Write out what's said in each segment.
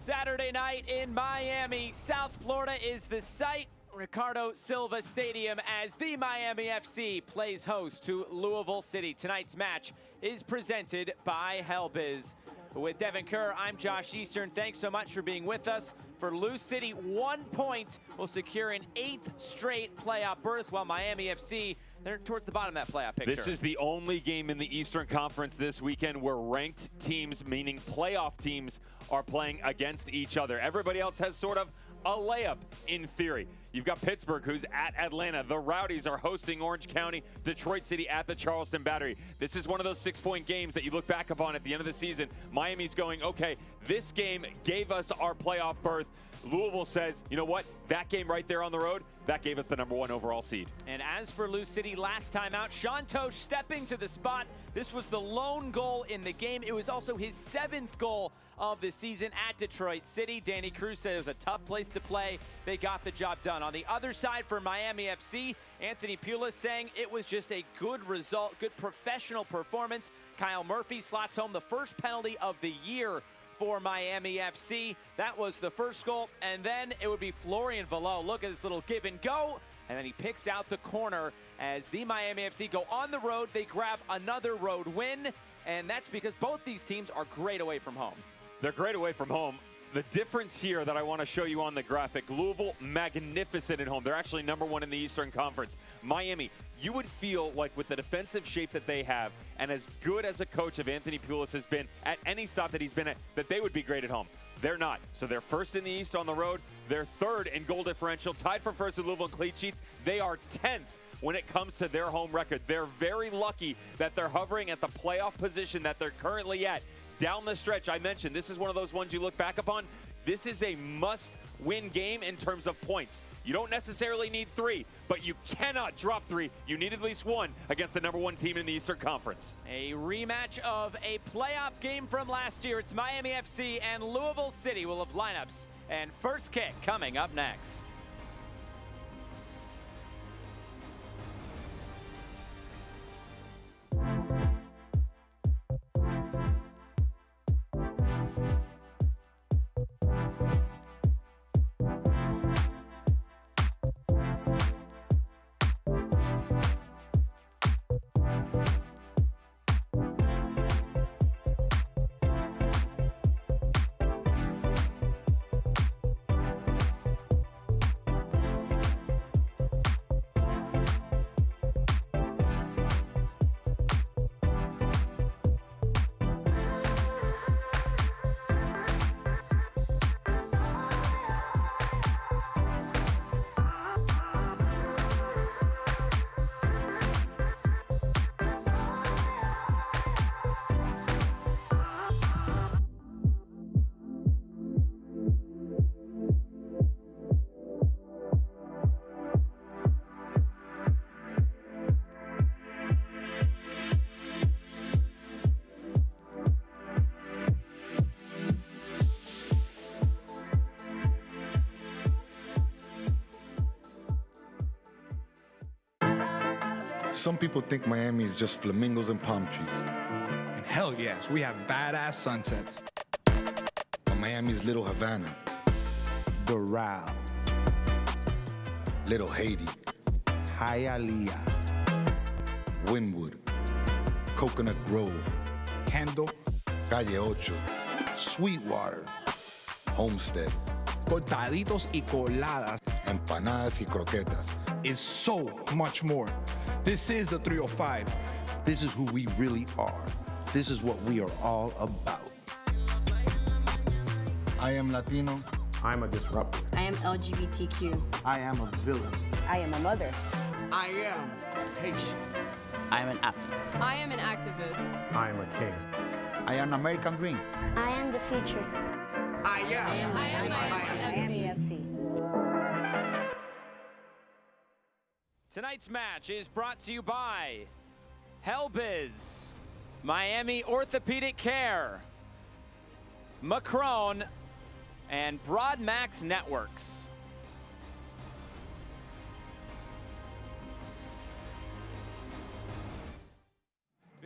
Saturday night in Miami. South Florida is the site. Ricardo Silva Stadium as the Miami FC plays host to Louisville City. Tonight's match is presented by Helbiz. With Devin Kerr, I'm Josh Eastern. Thanks so much for being with us. For Lou City, 1 point will secure an 8th straight playoff berth, while Miami FC, they're towards the bottom of that playoff picture. This is the only game in the Eastern Conference this weekend where ranked teams, meaning playoff teams, are playing against each other. Everybody else has sort of a layup in theory. You've got Pittsburgh, who's at Atlanta. The Rowdies are hosting Orange County. Detroit City at the Charleston Battery. This is one of those 6-point games that you look back upon at the end of the season. Miami's going, okay, this game gave us our playoff berth. Louisville says, you know what? That game right there on the road, that gave us the #1 overall seed. And as for Lou City, last time out, Sean Tosh stepping to the spot. This was the lone goal in the game. It was also his 7th goal of the season at Detroit City. Danny Cruz said it was a tough place to play. They got the job done. On the other side for Miami FC, Anthony Pulis saying it was just a good result, good professional performance. Kyle Murphy slots home the first penalty of the year for Miami FC. That was the first goal, and then it would be Florian Valot. Look at this little give and go, and then he picks out the corner as the Miami FC go on the road. They grab another road win, and that's because both these teams are great away from home. They're great away from home. The difference here that I want to show you on the graphic, Louisville, magnificent at home. They're actually #1 in the Eastern Conference. Miami, you would feel like with the defensive shape that they have, and as good as a coach of Anthony Pulis has been at any stop that he's been at, that they would be great at home. They're not. So they're first in the East on the road. They're third in goal differential, tied for first in Louisville in clean sheets. They are 10th when it comes to their home record. They're very lucky that they're hovering at the playoff position that they're currently at. Down the stretch, I mentioned, this is one of those ones you look back upon. This is a must-win game in terms of points. You don't necessarily need 3, but you cannot drop 3. You need at least 1 against the #1 team in the Eastern Conference. A rematch of a playoff game from last year. It's Miami FC and Louisville City. We'll have lineups and first kick coming up next. Some people think Miami is just flamingos and palm trees. And hell yes, we have badass sunsets. But Miami's Little Havana, Doral, Little Haiti, Hialeah, Wynwood, Coconut Grove, Kendall, Calle Ocho, Sweetwater, Homestead, cortaditos y coladas empanadas y croquetas. is so much more. This is the 305. This is who we really are. This is what we are all about. I am Latino. I'm a disruptor. I am LGBTQ. I am a villain. I am a mother. I am Haitian. I am an athlete. I am an activist. I am a king. I am American Dream. I am the future. I am Miami FC. Tonight's match is brought to you by Helbiz, Miami Orthopedic Care, Macron, and Broadmax Networks.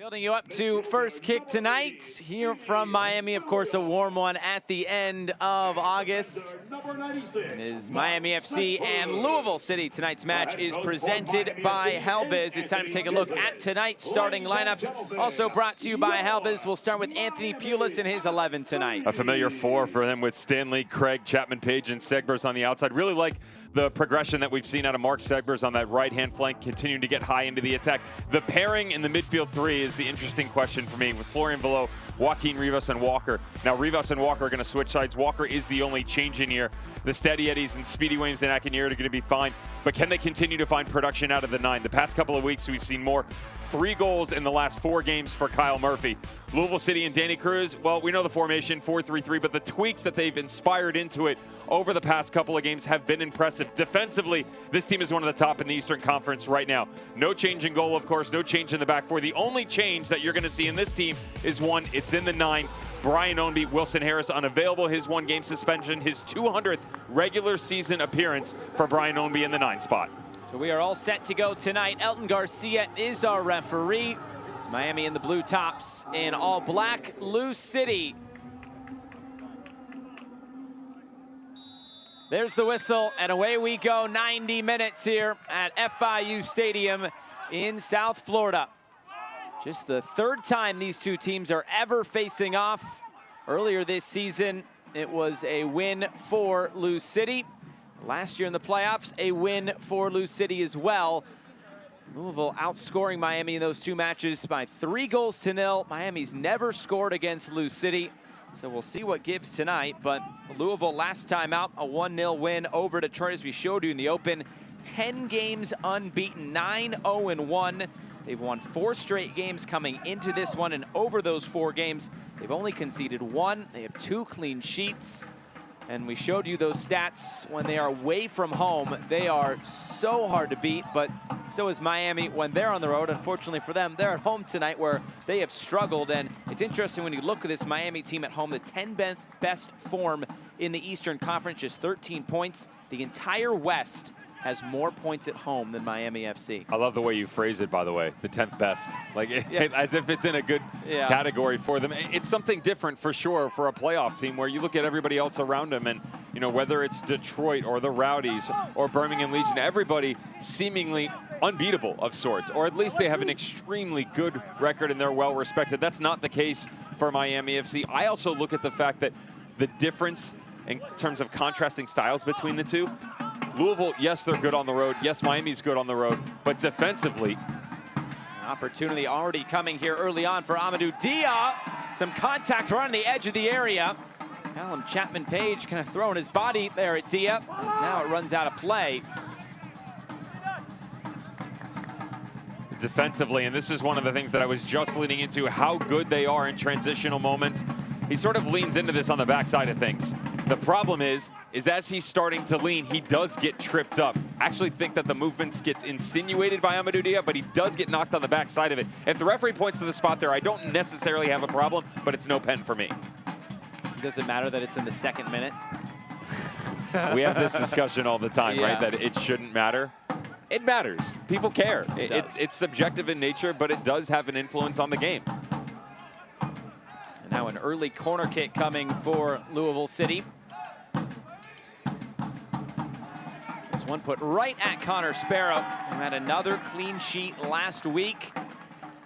Building you up to first kick tonight here from Miami. Of course, a warm one at the end of August. It is Miami FC and Louisville City. Tonight's match is presented by Helbiz. It's time to take a look at tonight's starting lineups. Also brought to you by Helbiz. We'll start with Anthony Pulis and his 11 tonight. A familiar four for them with Stanley, Craig, Chapman, Page, and Segbers on the outside. Really like the progression that we've seen out of Mark Segbers on that right-hand flank, continuing to get high into the attack. The pairing in the midfield three is the interesting question for me, with Florian Velo, Joaquin Rivas, and Walker. Now, Rivas and Walker are going to switch sides. Walker is the only change in here. The Steady Eddies and Speedy Williams and Akinir are going to be fine, but can they continue to find production out of the nine? The past couple of weeks, we've seen more. 3 goals in the last 4 games for Kyle Murphy. Louisville City and Danny Cruz, well, we know the formation, 4-3-3, but the tweaks that they've inspired into it over the past couple of games have been impressive. Defensively, this team is one of the top in the Eastern Conference right now. No change in goal, of course, no change in the back four. The only change that you're going to see in this team is one. It's in the 9. Brian Ownby, Wilson Harris unavailable, his 1-game suspension, his 200th regular season appearance for Brian Ownby in the 9 spot. So we are all set to go tonight. Elton Garcia is our referee. It's Miami in the blue tops in all black. Lou City. There's the whistle, and away we go. 90 minutes here at FIU Stadium in South Florida. Just the 3rd time these two teams are ever facing off. Earlier this season, it was a win for Lou City. Last year in the playoffs, a win for Lou City as well. Louisville outscoring Miami in those 2 matches by 3-0. Miami's never scored against Lou City, so we'll see what gives tonight. But Louisville last time out, a 1-0 win over Detroit, as we showed you in the open. 10 games unbeaten, 9-0-1. They've won 4 straight games coming into this one, and over those 4 games, they've only conceded 1. They have 2 clean sheets. And we showed you those stats when they are away from home. They are so hard to beat, but so is Miami when they're on the road. Unfortunately for them, they're at home tonight where they have struggled. And it's interesting when you look at this Miami team at home, the 10 best form in the Eastern Conference, just 13 points. The entire West has more points at home than Miami FC. I love the way you phrase it, by the way, the 10th best. Like, as if it's in a good category for them. It's something different for sure for a playoff team where you look at everybody else around them and, you know, whether it's Detroit or the Rowdies or Birmingham Legion, everybody seemingly unbeatable of sorts, or at least they have an extremely good record and they're well respected. That's not the case for Miami FC. I also look at the fact that the difference in terms of contrasting styles between the two, Louisville, yes, they're good on the road. Yes, Miami's good on the road. But defensively, opportunity already coming here early on for Amadou Dia. Some contact right on the edge of the area. Callum Chapman-Page kind of throwing his body there at Dia, as now it runs out of play. Defensively, and this is one of the things that I was just leaning into, how good they are in transitional moments. He sort of leans into this on the backside of things. The problem is as he's starting to lean, he does get tripped up. I actually think that the movements gets insinuated by Amadou Dia, but he does get knocked on the backside of it. If the referee points to the spot there, I don't necessarily have a problem, but it's no pen for me. Does it matter that it's in the 2nd minute? We have this discussion all the time, right? That it shouldn't matter. It matters. People care. It's subjective in nature, but it does have an influence on the game. And now an early corner kick coming for Louisville City. This one put right at Connor Sparrow, who had another clean sheet last week.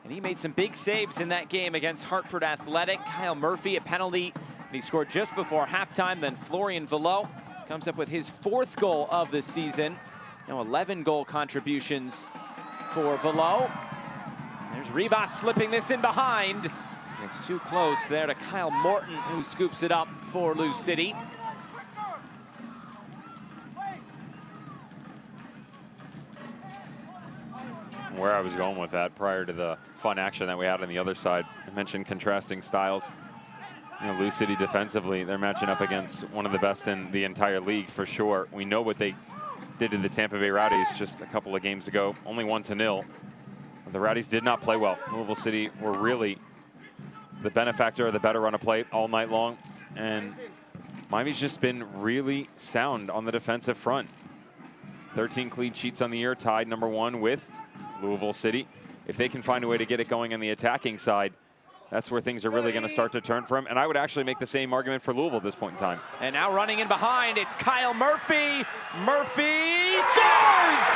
And he made some big saves in that game against Hartford Athletic. Kyle Murphy, a penalty, and he scored just before halftime. Then Florian Velo comes up with his 4th goal of the season. Now 11 goal contributions for Velo. There's Rivas slipping this in behind. It's too close there to Kyle Morton, who scoops it up for Lou City. Where I was going with that prior to the fun action that we had on the other side, I mentioned contrasting styles. You know, Lou City defensively, they're matching up against one of the best in the entire league for sure. We know what they did to the Tampa Bay Rowdies just a couple of games ago, only 1-0. The Rowdies did not play well. Louisville City were really the benefactor of the better run of play all night long. And Miami's just been really sound on the defensive front. 13 clean sheets on the year, tied #1 with Louisville City. if they can find a way to get it going on the attacking side, that's where things are really going to start to turn for him. And I would actually make the same argument for Louisville at this point in time. And now running in behind, it's Kyle Murphy. Murphy scores!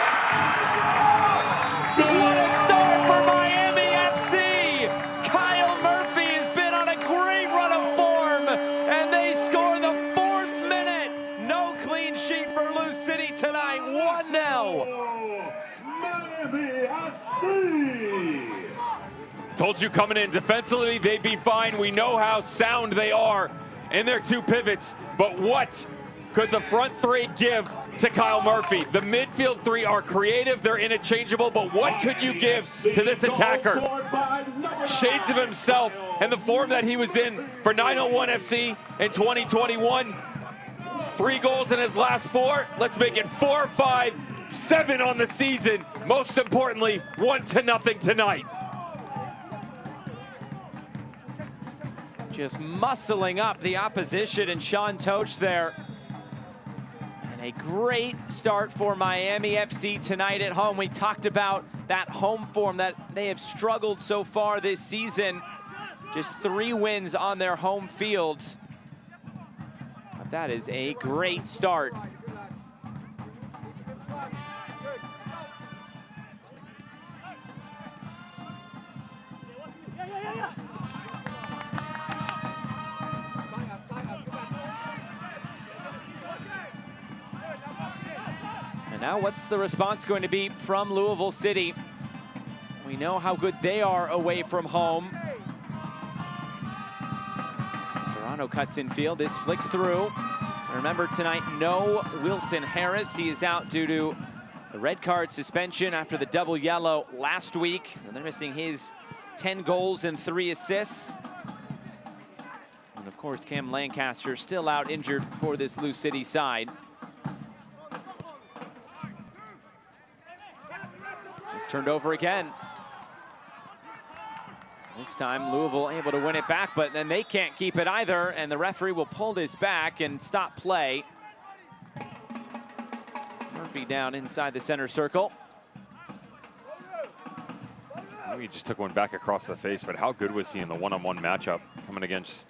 What a start for Miami FC! Kyle Murphy has been on a great run of form, and they score the 4th minute. No clean sheet for Lou City tonight, 1-0. Miami FC! Told you coming in defensively, they'd be fine. We know how sound they are in their 2 pivots, but what could the front 3 give to Kyle Murphy? The midfield 3 are creative, they're interchangeable, but what could you give to this attacker? Shades of himself and the form that he was in for 901 FC in 2021. 3 goals in his last 4. Let's make it 4, 5, 7 on the season. Most importantly, 1-0 tonight. Just muscling up the opposition, and Sean Toach there. And a great start for Miami FC tonight at home. We talked about that home form that they have struggled so far this season. Just 3 wins on their home field. But that is a great start. And now what's the response going to be from Louisville City? We know how good they are away from home. Serrano cuts in field, this flick through. Remember tonight, no Wilson Harris. He is out due to the red card suspension after the double yellow last week. So they're missing his 10 goals and 3 assists. And of course, Cam Lancaster still out injured for this Lou City side. It's turned over again. This time Louisville able to win it back, but then they can't keep it either, and the referee will pull this back and stop play. Murphy down inside the center circle. I think he just took one back across the face, but how good was he in the one-on-one matchup coming against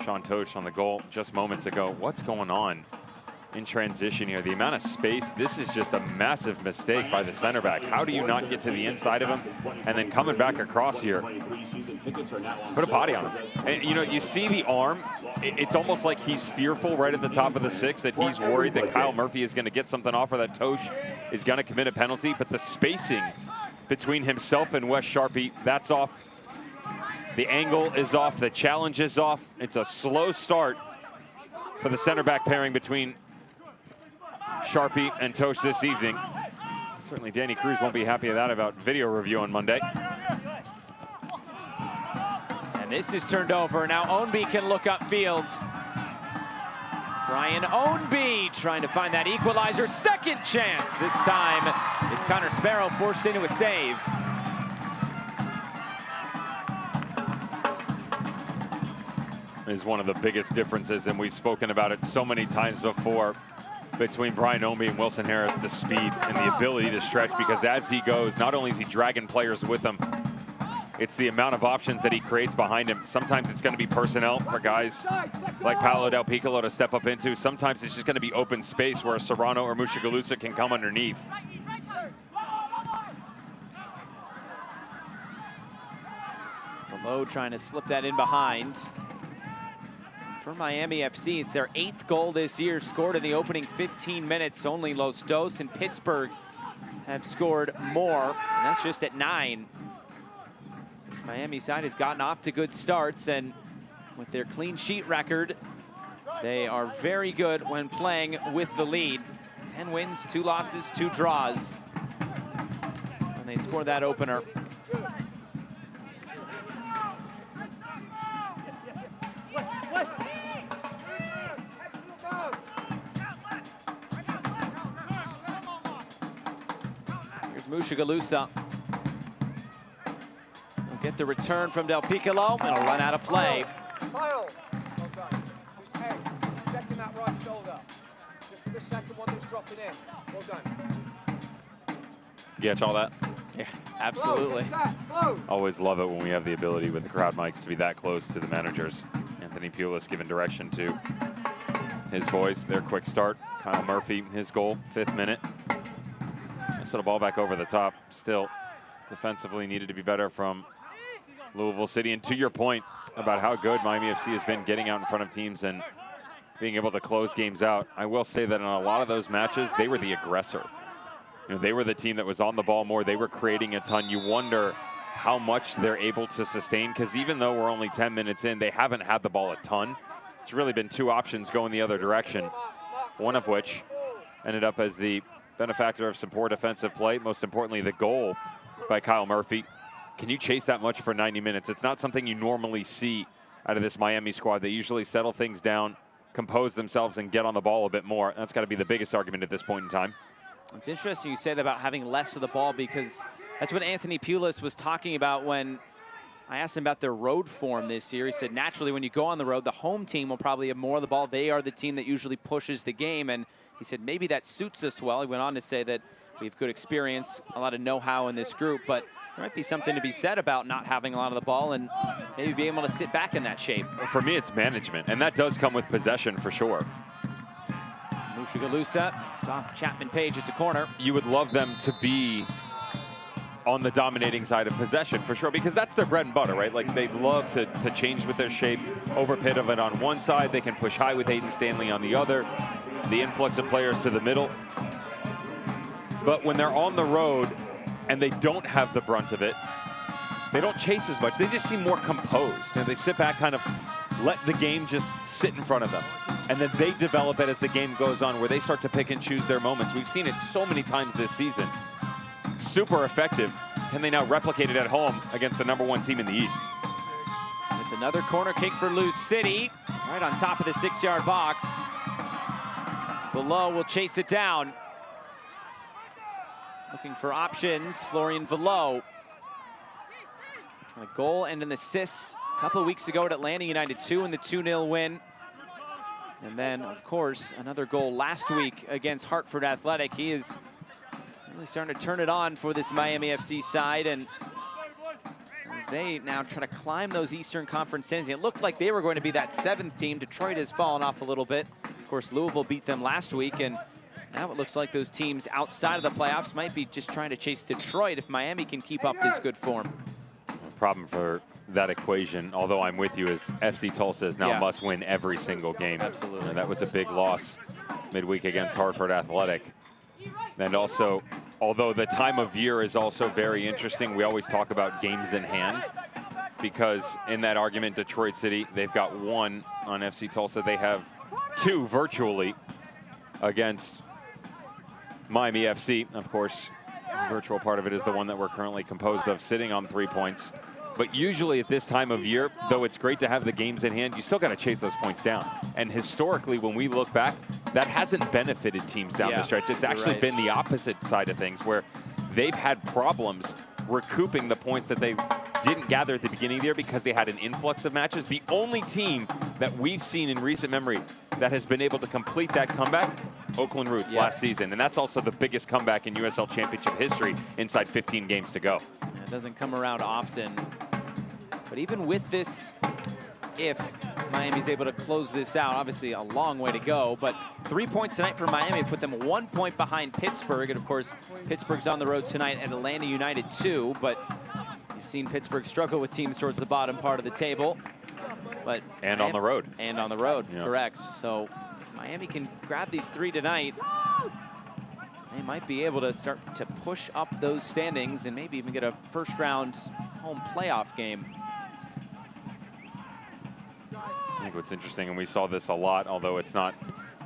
Sean Toach on the goal just moments ago? What's going on in transition here? The amount of space, this is just a massive mistake by the center back. How do you not get to the inside of him and then coming back across here? Put a body on him. And you know, you see the arm, it's almost like he's fearful right at the top of the 6 that he's worried that Kyle Murphy is going to get something off or that Toach is going to commit a penalty, but the spacing between himself and Wes Sharpie, that's off. The angle is off, the challenge is off. It's a slow start for the center back pairing between Sharpie and Toach this evening. Certainly Danny Cruz won't be happy with that about video review on Monday. And this is turned over. Now Ownby can look upfield. Brian Ownby trying to find that equalizer. Second chance. This time it's Connor Sparrow forced into a save. Is one of the biggest differences, and we've spoken about it so many times before, between Brian Ownby and Wilson Harris, the speed and the ability to stretch, because as he goes, not only is he dragging players with him, it's the amount of options that he creates behind him. Sometimes it's going to be personnel for guys like Paolo Del Piccolo to step up into. Sometimes it's just going to be open space where Serrano or Mushagalusa can come underneath. Below trying to slip that in behind. For Miami FC, it's their 8th goal this year, scored in the opening 15 minutes. Only Los Dos and Pittsburgh have scored more, and that's just at 9. This Miami side has gotten off to good starts, and with their clean sheet record, they are very good when playing with the lead. 10 wins, 2 losses, 2 draws. And they scored that opener. Mushagalusa will get the return from Del Piccolo. It'll run out of play. Kyle, well done. Just hey, checking that right shoulder. Just for the second one that's dropping in. Well done. You catch all that? Yeah, absolutely. Always love it when we have the ability with the crowd mics to be that close to the managers. Anthony Pulis giving direction to his boys. Their quick start. Kyle Murphy, his goal, 5th minute. Nice little ball back over the top. Still, defensively needed to be better from Louisville City. And to your point about how good Miami FC has been getting out in front of teams and being able to close games out, I will say that in a lot of those matches, they were the aggressor. You know, they were the team that was on the ball more. They were creating a ton. You wonder how much they're able to sustain, because even though we're only 10 minutes in, they haven't had the ball a ton. It's really been 2 options going the other direction, one of which ended up as the benefactor of some poor defensive play. Most importantly, the goal by Kyle Murphy. Can you chase that much for 90 minutes? It's not something you normally see out of this Miami squad. They usually settle things down, compose themselves, and get on the ball a bit more. That's got to be the biggest argument at this point in time. It's interesting you say that about having less of the ball, because that's what Anthony Pulis was talking about when I asked him about their road form this year. He said, naturally, when you go on the road, the home team will probably have more of the ball. They are the team that usually pushes the game. And he said, maybe that suits us well. He went on to say that we have good experience, a lot of know-how in this group, but there might be something to be said about not having a lot of the ball and maybe being able to sit back in that shape. For me, it's management, and that does come with possession for sure. Mushagalusa, soft Chapman Page, it's a corner. You would love them to be on the dominating side of possession for sure, because that's their bread and butter, right? Like, they love to change with their shape. Over Pitovet on one side, they can push high with Hayden Stanley on the other. The influx of players to the middle. But when they're on the road and they don't have the brunt of it, they don't chase as much. They just seem more composed. You know, they sit back, kind of let the game just sit in front of them. And then they develop it as the game goes on, where they start to pick and choose their moments. We've seen it so many times this season. Super effective. Can they now replicate it at home against the #1 team in the East? And it's another corner kick for Lou City, right on top of the 6-yard box. Velo will chase it down. Looking for options, Florian Velo. A goal and an assist a couple of weeks ago at Atlanta United 2 in the 2-0 win. And then, of course, another goal last week against Hartford Athletic. He is really starting to turn it on for this Miami FC side, and as they now try to climb those Eastern Conference standings. It looked like they were going to be that 7th team. Detroit has fallen off a little bit. Of course, Louisville beat them last week, and now it looks like those teams outside of the playoffs might be just trying to chase Detroit if Miami can keep up this good form. The problem for that equation, although I'm with you, is FC Tulsa is now must win every single game. Absolutely. And that was a big loss midweek against Hartford Athletic. And also, although the time of year is also very interesting, we always talk about games in hand, because in that argument, Detroit City, they've got 1 on FC Tulsa. They have 2 virtually against Miami FC. Of course, the virtual part of it is the one that we're currently composed of, sitting on 3 points. But usually at this time of year, though it's great to have the games in hand, you still got to chase those points down. And historically, when we look back, that hasn't benefited teams down the stretch. It's actually been the opposite side of things, where they've had problems recouping the points that they didn't gather at the beginning of the year because they had an influx of matches. The only team that we've seen in recent memory that has been able to complete that comeback, Oakland Roots last season. And that's also the biggest comeback in USL Championship history inside 15 games to go. Yeah, it doesn't come around often. But even with this, if Miami's able to close this out, obviously a long way to go, but 3 points tonight for Miami put them 1 point behind Pittsburgh. And of course, Pittsburgh's on the road tonight at Atlanta United 2, but you've seen Pittsburgh struggle with teams towards the bottom part of the table. But and on the road. And on the road, correct. So if Miami can grab these 3 tonight, they might be able to start to push up those standings and maybe even get a first-round home playoff game. I think what's interesting, and we saw this a lot, although it's not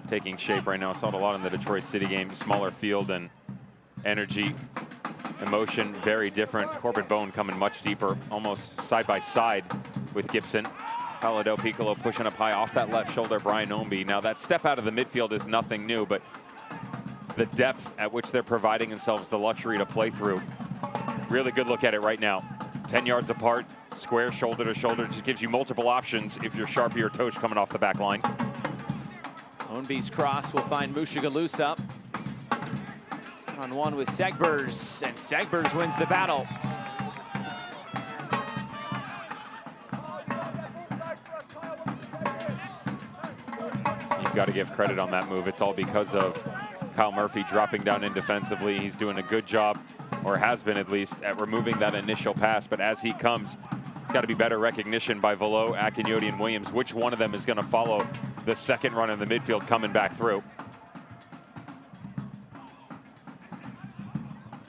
taking shape right now. I saw it a lot in the Detroit City game. Smaller field and energy, emotion, very different. Corbett Bone coming much deeper, almost side by side with Gibson. Paulo Del Piccolo pushing up high off that left shoulder, Brian Omby. Now that step out of the midfield is nothing new, but the depth at which they're providing themselves the luxury to play through. Really good look at it right now. 10 yards apart, square, shoulder to shoulder. Just gives you multiple options if you're Sharpie or Tosh coming off the back line. Omby's cross will find Mushagalusa. One-on-one with Segbers, and Segbers wins the battle. You've got to give credit on that move. It's all because of Kyle Murphy dropping down in defensively. He's doing a good job, or has been at least, at removing that initial pass. But as he comes, it's got to be better recognition by Velo, Akinyoti, and Williams. Which one of them is going to follow the second run in the midfield coming back through?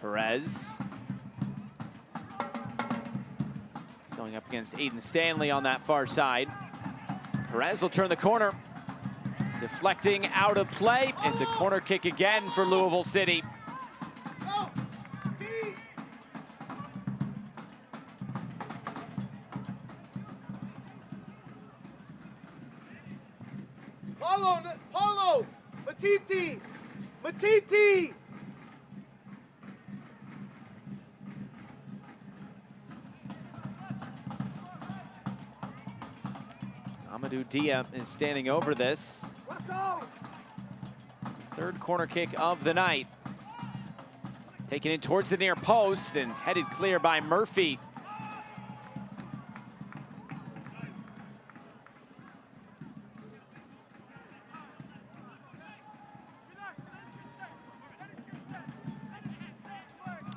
Perez going up against Aiden Stanley on that far side. Perez will turn the corner. Deflecting out of play. It's a corner kick again for Louisville City. Paulo! Matiti! Matiti! Amadou Dia is standing over this. Third corner kick of the night. Taken in towards the near post and headed clear by Murphy.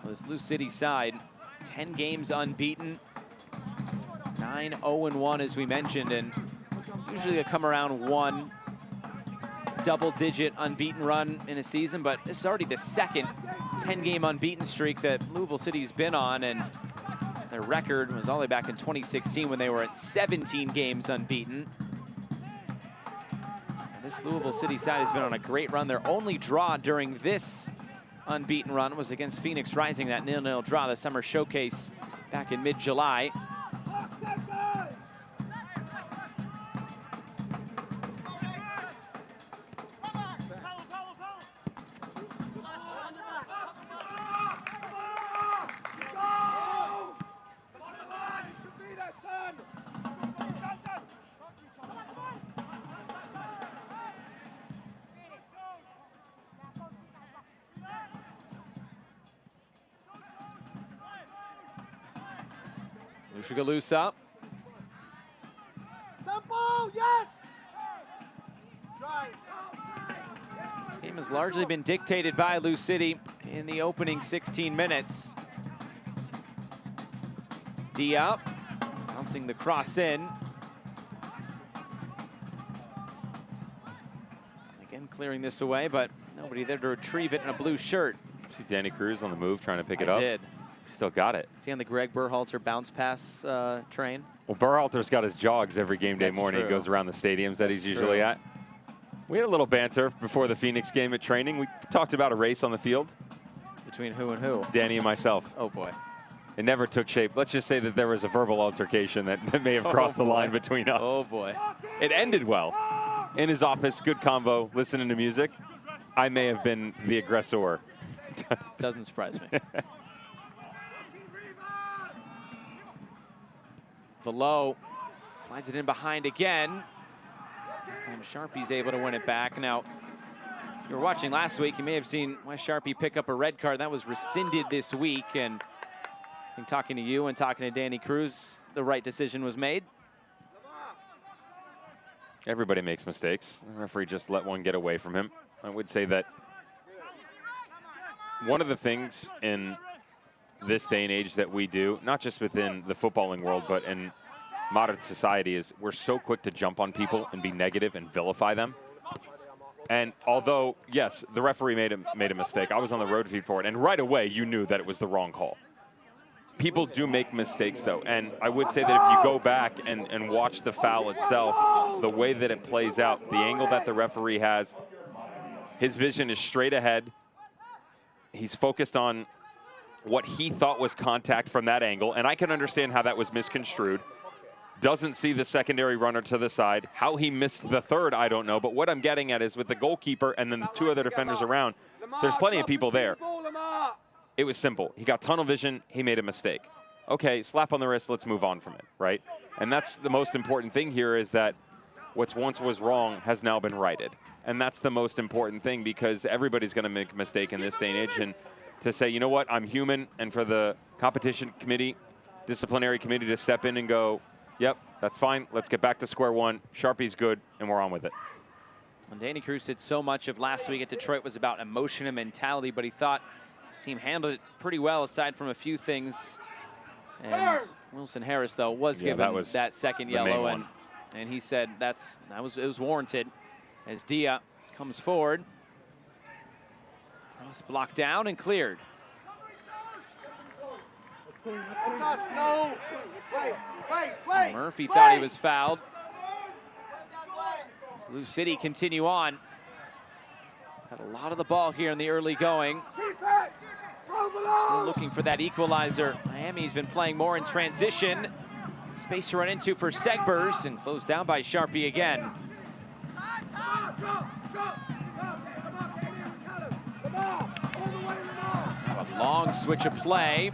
Well, this Lou City side, 10 games unbeaten, 9-0-1 as we mentioned, and usually they come around one double-digit unbeaten run in a season, but this is already the second 10-game unbeaten streak that Louisville City's been on, and their record was all the way back in 2016 when they were at 17 games unbeaten. And this Louisville City side has been on a great run. Their only draw during this unbeaten run was against Phoenix Rising, that 0-0 draw, the summer showcase back in mid-July. Lushagalusa. Tempo, yes! This game has largely been dictated by Lou City in the opening 16 minutes. Dia bouncing the cross in. Again, clearing this away, but nobody there to retrieve it in a blue shirt. See Danny Cruz on the move trying to pick it up. I did. Still got it. Is he on the Greg Berhalter bounce pass train? Well, Berhalter's got his jogs every game day That's morning. true. He goes around the stadiums that he's That's usually true. at. We had a little banter before the Phoenix game at training. We talked about a race on the field. Between who and who? Danny and myself. Oh, boy. It never took shape. Let's just say that there was a verbal altercation that may have crossed the line between us. Oh, boy. It ended well. In his office, good convo, listening to music. I may have been the aggressor. Doesn't surprise me. Velo slides it in behind again. This time Sharpie's able to win it back. Now, if you were watching last week, you may have seen Wes Sharpie pick up a red card. That was rescinded this week. And I think talking to you and talking to Danny Cruz, the right decision was made. Everybody makes mistakes. The referee just let one get away from him. I would say that one of the things in this day and age that we do, not just within the footballing world, but in modern society, is we're so quick to jump on people and be negative and vilify them. And although, yes, the referee made a mistake, I was on the road feed for it, and right away you knew that it was the wrong call. People do make mistakes, though, and I would say that if you go back and watch the foul itself, the way that it plays out, the angle that the referee has, his vision is straight ahead. He's focused on what he thought was contact from that angle, and I can understand how that was misconstrued. Doesn't see the secondary runner to the side. How he missed the third, I don't know, but what I'm getting at is with the goalkeeper and then the two other defenders around, there's plenty of people there. It was simple. He got tunnel vision, he made a mistake. Okay, slap on the wrist, let's move on from it, right? And that's the most important thing here, is that what's once was wrong has now been righted. And that's the most important thing, because everybody's going to make a mistake in this day and age. And to say, you know what, I'm human, and for the competition committee, disciplinary committee to step in and go, yep, that's fine. Let's get back to square one. Sharpie's good, and we're on with it. And Danny Cruz said so much of last week at Detroit was about emotion and mentality, but he thought his team handled it pretty well aside from a few things. And Wilson Harris, though, was given that second yellow, and he said it was warranted as Dia comes forward. Cross blocked down and cleared. Murphy thought he was fouled. As Lou City continue on. Had a lot of the ball here in the early going. Still looking for that equalizer. Miami's been playing more in transition. Space to run into for Segbers, and closed down by Sharpie again. A long switch of play.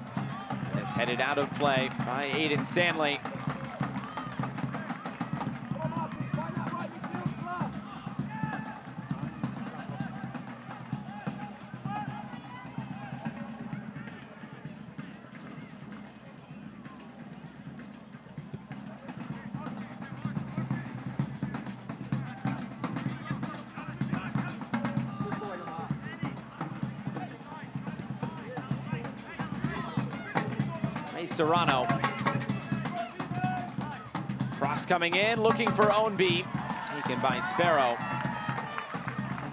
And is headed out of play by Aiden Stanley. Serrano. Cross coming in, looking for Ownby. Taken by Sparrow.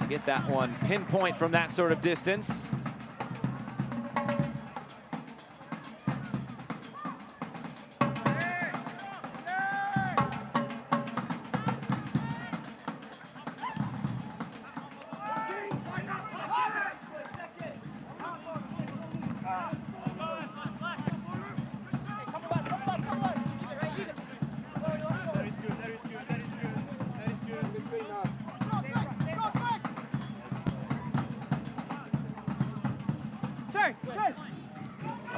Get that one pinpoint from that sort of distance.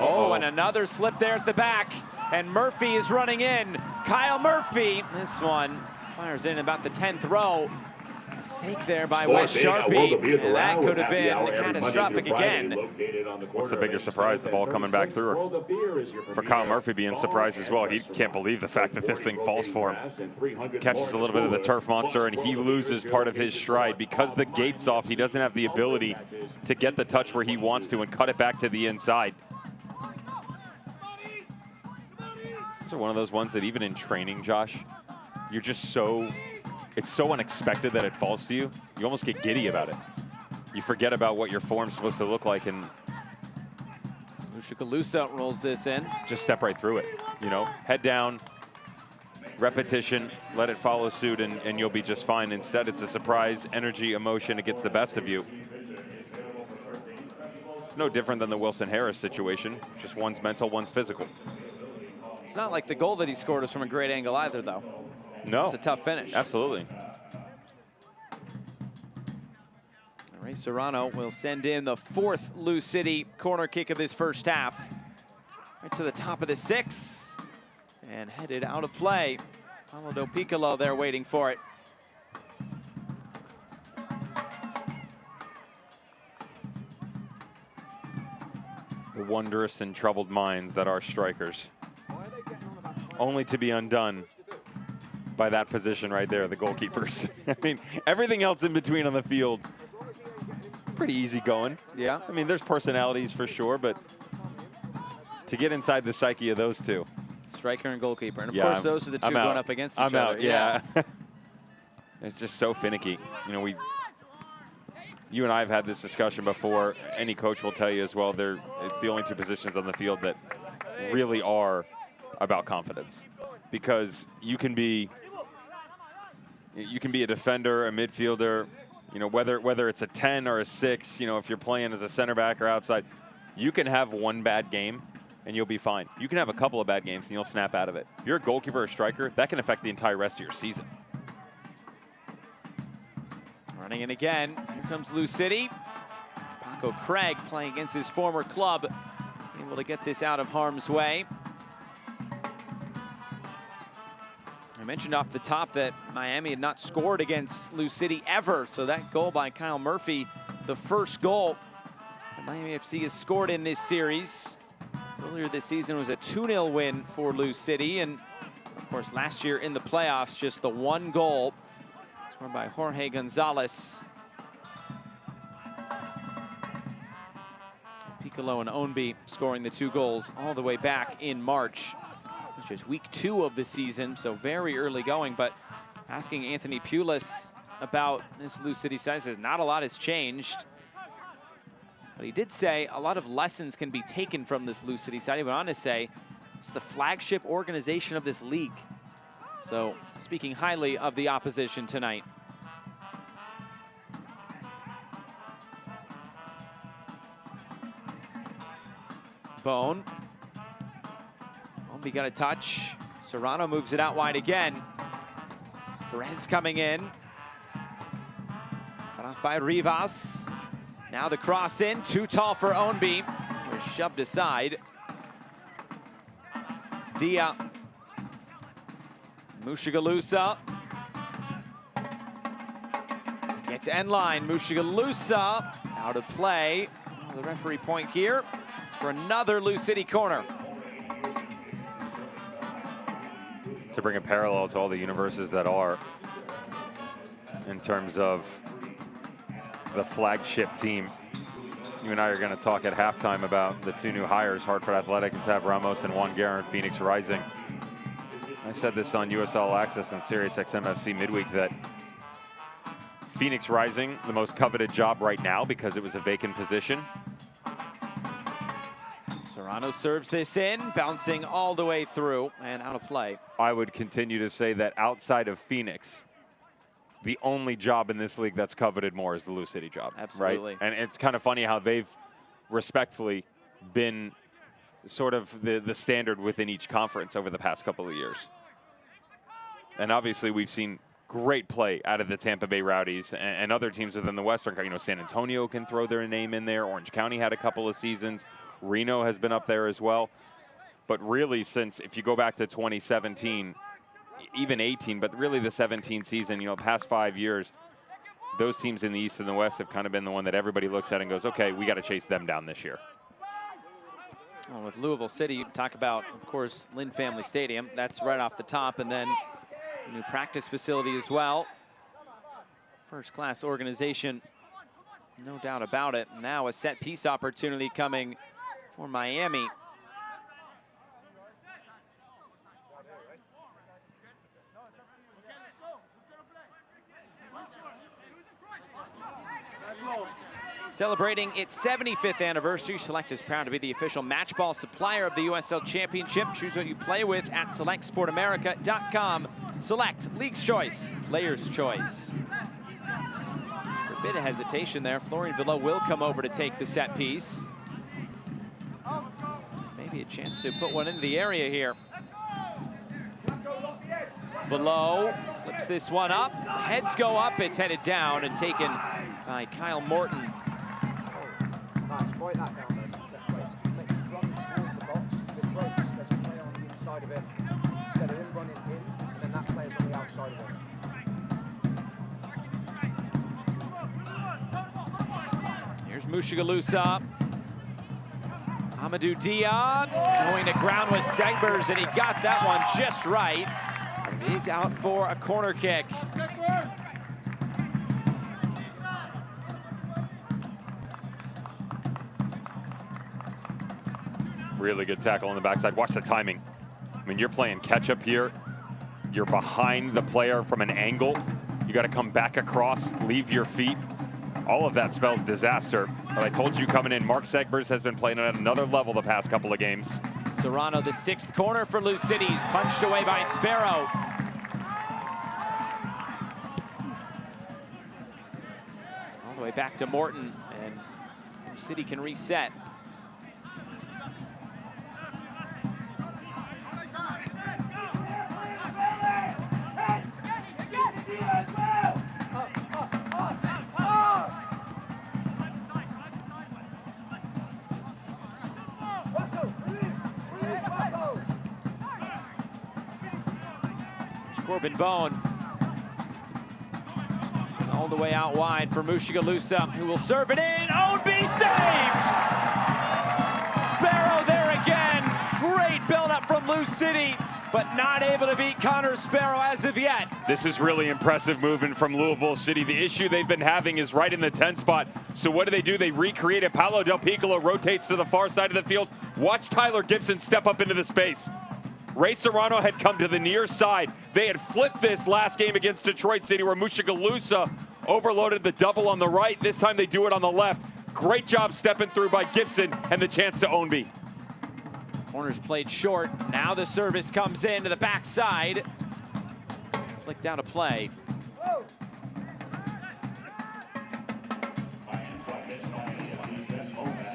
Oh, and another slip there at the back, and Murphy is running in. Kyle Murphy, this one fires in about the 10th row. Mistake there by Wes Sharpie, and that could have been catastrophic again. What's the bigger surprise, the ball coming back through? For Kyle Murphy being surprised as well. He can't believe the fact that this thing falls for him. Catches a little bit of the turf monster, and he loses part of his stride. Because the gate's off, he doesn't have the ability to get the touch where he wants to and cut it back to the inside. These are one of those ones that even in training, Josh, you're just it's so unexpected that it falls to you. You almost get giddy about it. You forget about what your form's supposed to look like, and Mushikalusa rolls this in. Just step right through it, you know? Head down, repetition, let it follow suit, and you'll be just fine. Instead, it's a surprise, energy, emotion, it gets the best of you. It's no different than the Wilson Harris situation. Just one's mental, one's physical. It's not like the goal that he scored was from a great angle either, though. No. It was a tough finish. Absolutely. Ray Serrano will send in the 4th Lou City corner kick of this first half. Right to the top of the 6. And headed out of play. Paulo Del Piccolo there waiting for it. The wondrous and troubled minds that are strikers. Only to be undone by that position right there, the goalkeepers. I mean, everything else in between on the field, pretty easy going. Yeah. I mean, there's personalities for sure, but to get inside the psyche of those two. Striker and goalkeeper. And of course, those are the two going up against each other. I'm out, yeah. It's just so finicky. You know, you and I have had this discussion before. Any coach will tell you as well, it's the only two positions on the field that really are about confidence, because you can be a defender, a midfielder, you know, whether it's a 10 or a 6, you know, if you're playing as a center back or outside, you can have one bad game and you'll be fine. You can have a couple of bad games and you'll snap out of it. If you're a goalkeeper or striker, that can affect the entire rest of your season. Running in again, here comes Lou City. Paco Craig playing against his former club, able to get this out of harm's way. I mentioned off the top that Miami had not scored against Lou City ever, so that goal by Kyle Murphy, the first goal that Miami FC has scored in this series. Earlier this season was a 2-0 win for Lou City, and of course last year in the playoffs, just the one goal scored by Jorge Gonzalez. Piccolo and Ownby scoring the 2 goals all the way back in March. It's just week 2 of the season, so very early going, but asking Anthony Pulis about this Lou City side, says not a lot has changed. But he did say a lot of lessons can be taken from this Lou City side. He went on to say it's the flagship organization of this league. So speaking highly of the opposition tonight. Bone. Ownby got a touch. Serrano moves it out wide again. Perez coming in. Cut off by Rivas. Now the cross in, too tall for Ownby. We're shoved aside. Dia. Mushagalusa. Gets end line. Mushagalusa out of play. The referee point here. It's for another Lou City corner. To bring a parallel to all the universes that are in terms of the flagship team. You and I are going to talk at halftime about the 2 new hires, Hartford Athletic and Tab Ramos, and Juan Guerra and Phoenix Rising. I said this on USL Access and Sirius XMFC midweek that Phoenix Rising, the most coveted job right now because it was a vacant position. Serrano serves this in, bouncing all the way through and out of play. I would continue to say that outside of Phoenix, the only job in this league that's coveted more is the Lou City job. Absolutely. Right? And it's kind of funny how they've respectfully been sort of the standard within each conference over the past couple of years. And obviously we've seen great play out of the Tampa Bay Rowdies and other teams within the Western. You know, San Antonio can throw their name in there. Orange County had a couple of seasons. Reno has been up there as well. But really, since, if you go back to 2017, even 18, but really the 17 season, you know, past 5 years, those teams in the East and the West have kind of been the one that everybody looks at and goes, okay, we got to chase them down this year. Well, with Louisville City, you talk about, of course, Lynn Family Stadium. That's right off the top, and then the new practice facility as well. First-class organization, no doubt about it. Now a set-piece opportunity coming for Miami. Celebrating its 75th anniversary, Select is proud to be the official match ball supplier of the USL Championship. Choose what you play with at selectsportamerica.com. Select, League's Choice, Player's Choice. For a bit of hesitation there, Florian Villa will come over to take the set piece. Maybe a chance to put one into the area here. Below, flips this one up. Heads go up, it's headed down and taken by Kyle Morton. Point that down there. Run towards the box. If it breaks, there's a player on the inside of it. Instead of him running in, and then that player's on the outside of it. Here's Mushagalusa. Amadou Dia going to ground with Segbers, and he got that one just right. It is out for a corner kick. Really good tackle on the backside. Watch the timing. I mean, you're playing catch up here. You're behind the player from an angle. You got to come back across, leave your feet. All of that spells disaster. But I told you coming in, Mark Segbers has been playing at another level the past couple of games. Serrano, the 6th corner for Lou City, punched away by Sparrow. All the way back to Morton, and Lou City can reset. Corbin Bone. All the way out wide for Mushagalusa, who will serve it in. Ownby saved! Sparrow there again. Great build-up from Lou City, but not able to beat Connor Sparrow as of yet. This is really impressive movement from Louisville City. The issue they've been having is right in the 10 spot. So what do? They recreate it. Paolo Del Piccolo rotates to the far side of the field. Watch Tyler Gibson step up into the space. Ray Serrano had come to the near side. They had flipped this last game against Detroit City where Mushagalusa overloaded the double on the right. This time they do it on the left. Great job stepping through by Gibson and the chance to Ownby. Corners played short. Now the service comes in to the backside. Flicked out a play.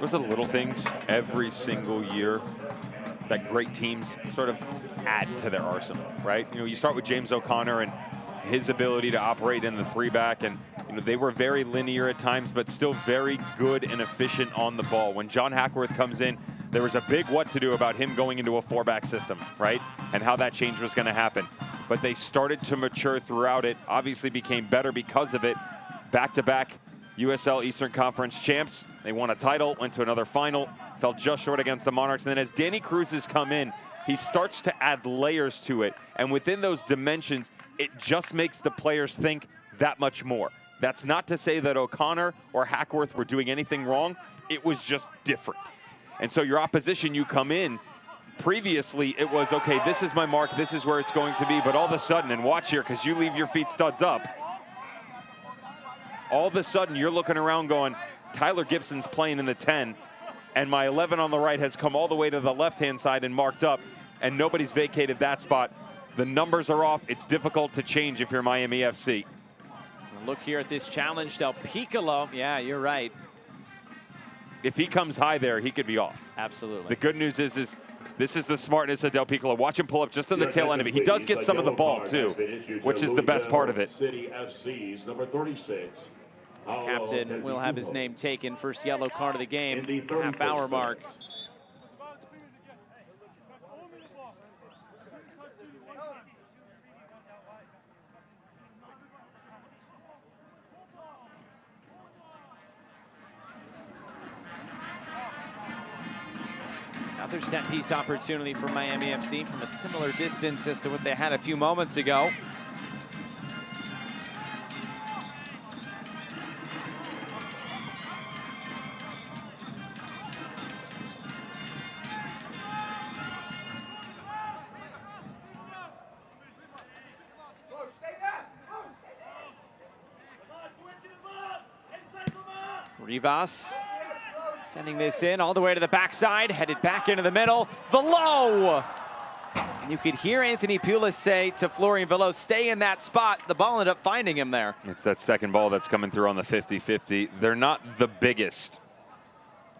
Those are the little things every single year that great teams sort of add to their arsenal, right? You know, you start with James O'Connor and his ability to operate in the 3-back, and you know, they were very linear at times, but still very good and efficient on the ball. When John Hackworth comes in, there was a big what to do about him going into a 4-back system, right? And how that change was going to happen. But they started to mature throughout it, obviously became better because of it. Back-to-back USL Eastern Conference champs. They won a title, went to another final, fell just short against the Monarchs. And then as Danny Cruz has come in, he starts to add layers to it. And within those dimensions, it just makes the players think that much more. That's not to say that O'Connor or Hackworth were doing anything wrong. It was just different. And so your opposition, you come in, previously it was, okay, this is my mark, this is where it's going to be. But all of a sudden, and watch here, because you leave your feet studs up, all of a sudden you're looking around going, Tyler Gibson's playing in the 10, and my 11 on the right has come all the way to the left-hand side and marked up, and nobody's vacated that spot. The numbers are off. It's difficult to change if you're Miami FC. Look here at this challenge, Del Piccolo. Yeah, you're right. If he comes high there, he could be off. Absolutely. The good news is this is the smartness of Del Piccolo. Watch him pull up just on the tail end of it. He does get some of the ball, too, which is the best part of it. City FC's number 36. Captain will have his name taken. First yellow card of the game, half-hour mark. Another set-piece opportunity for Miami FC from a similar distance as to what they had a few moments ago. Rivas sending this in all the way to the backside, headed back into the middle. Velo! And you could hear Anthony Pulis say to Florian Velo, stay in that spot. The ball ended up finding him there. It's that second ball that's coming through on the 50-50. They're not the biggest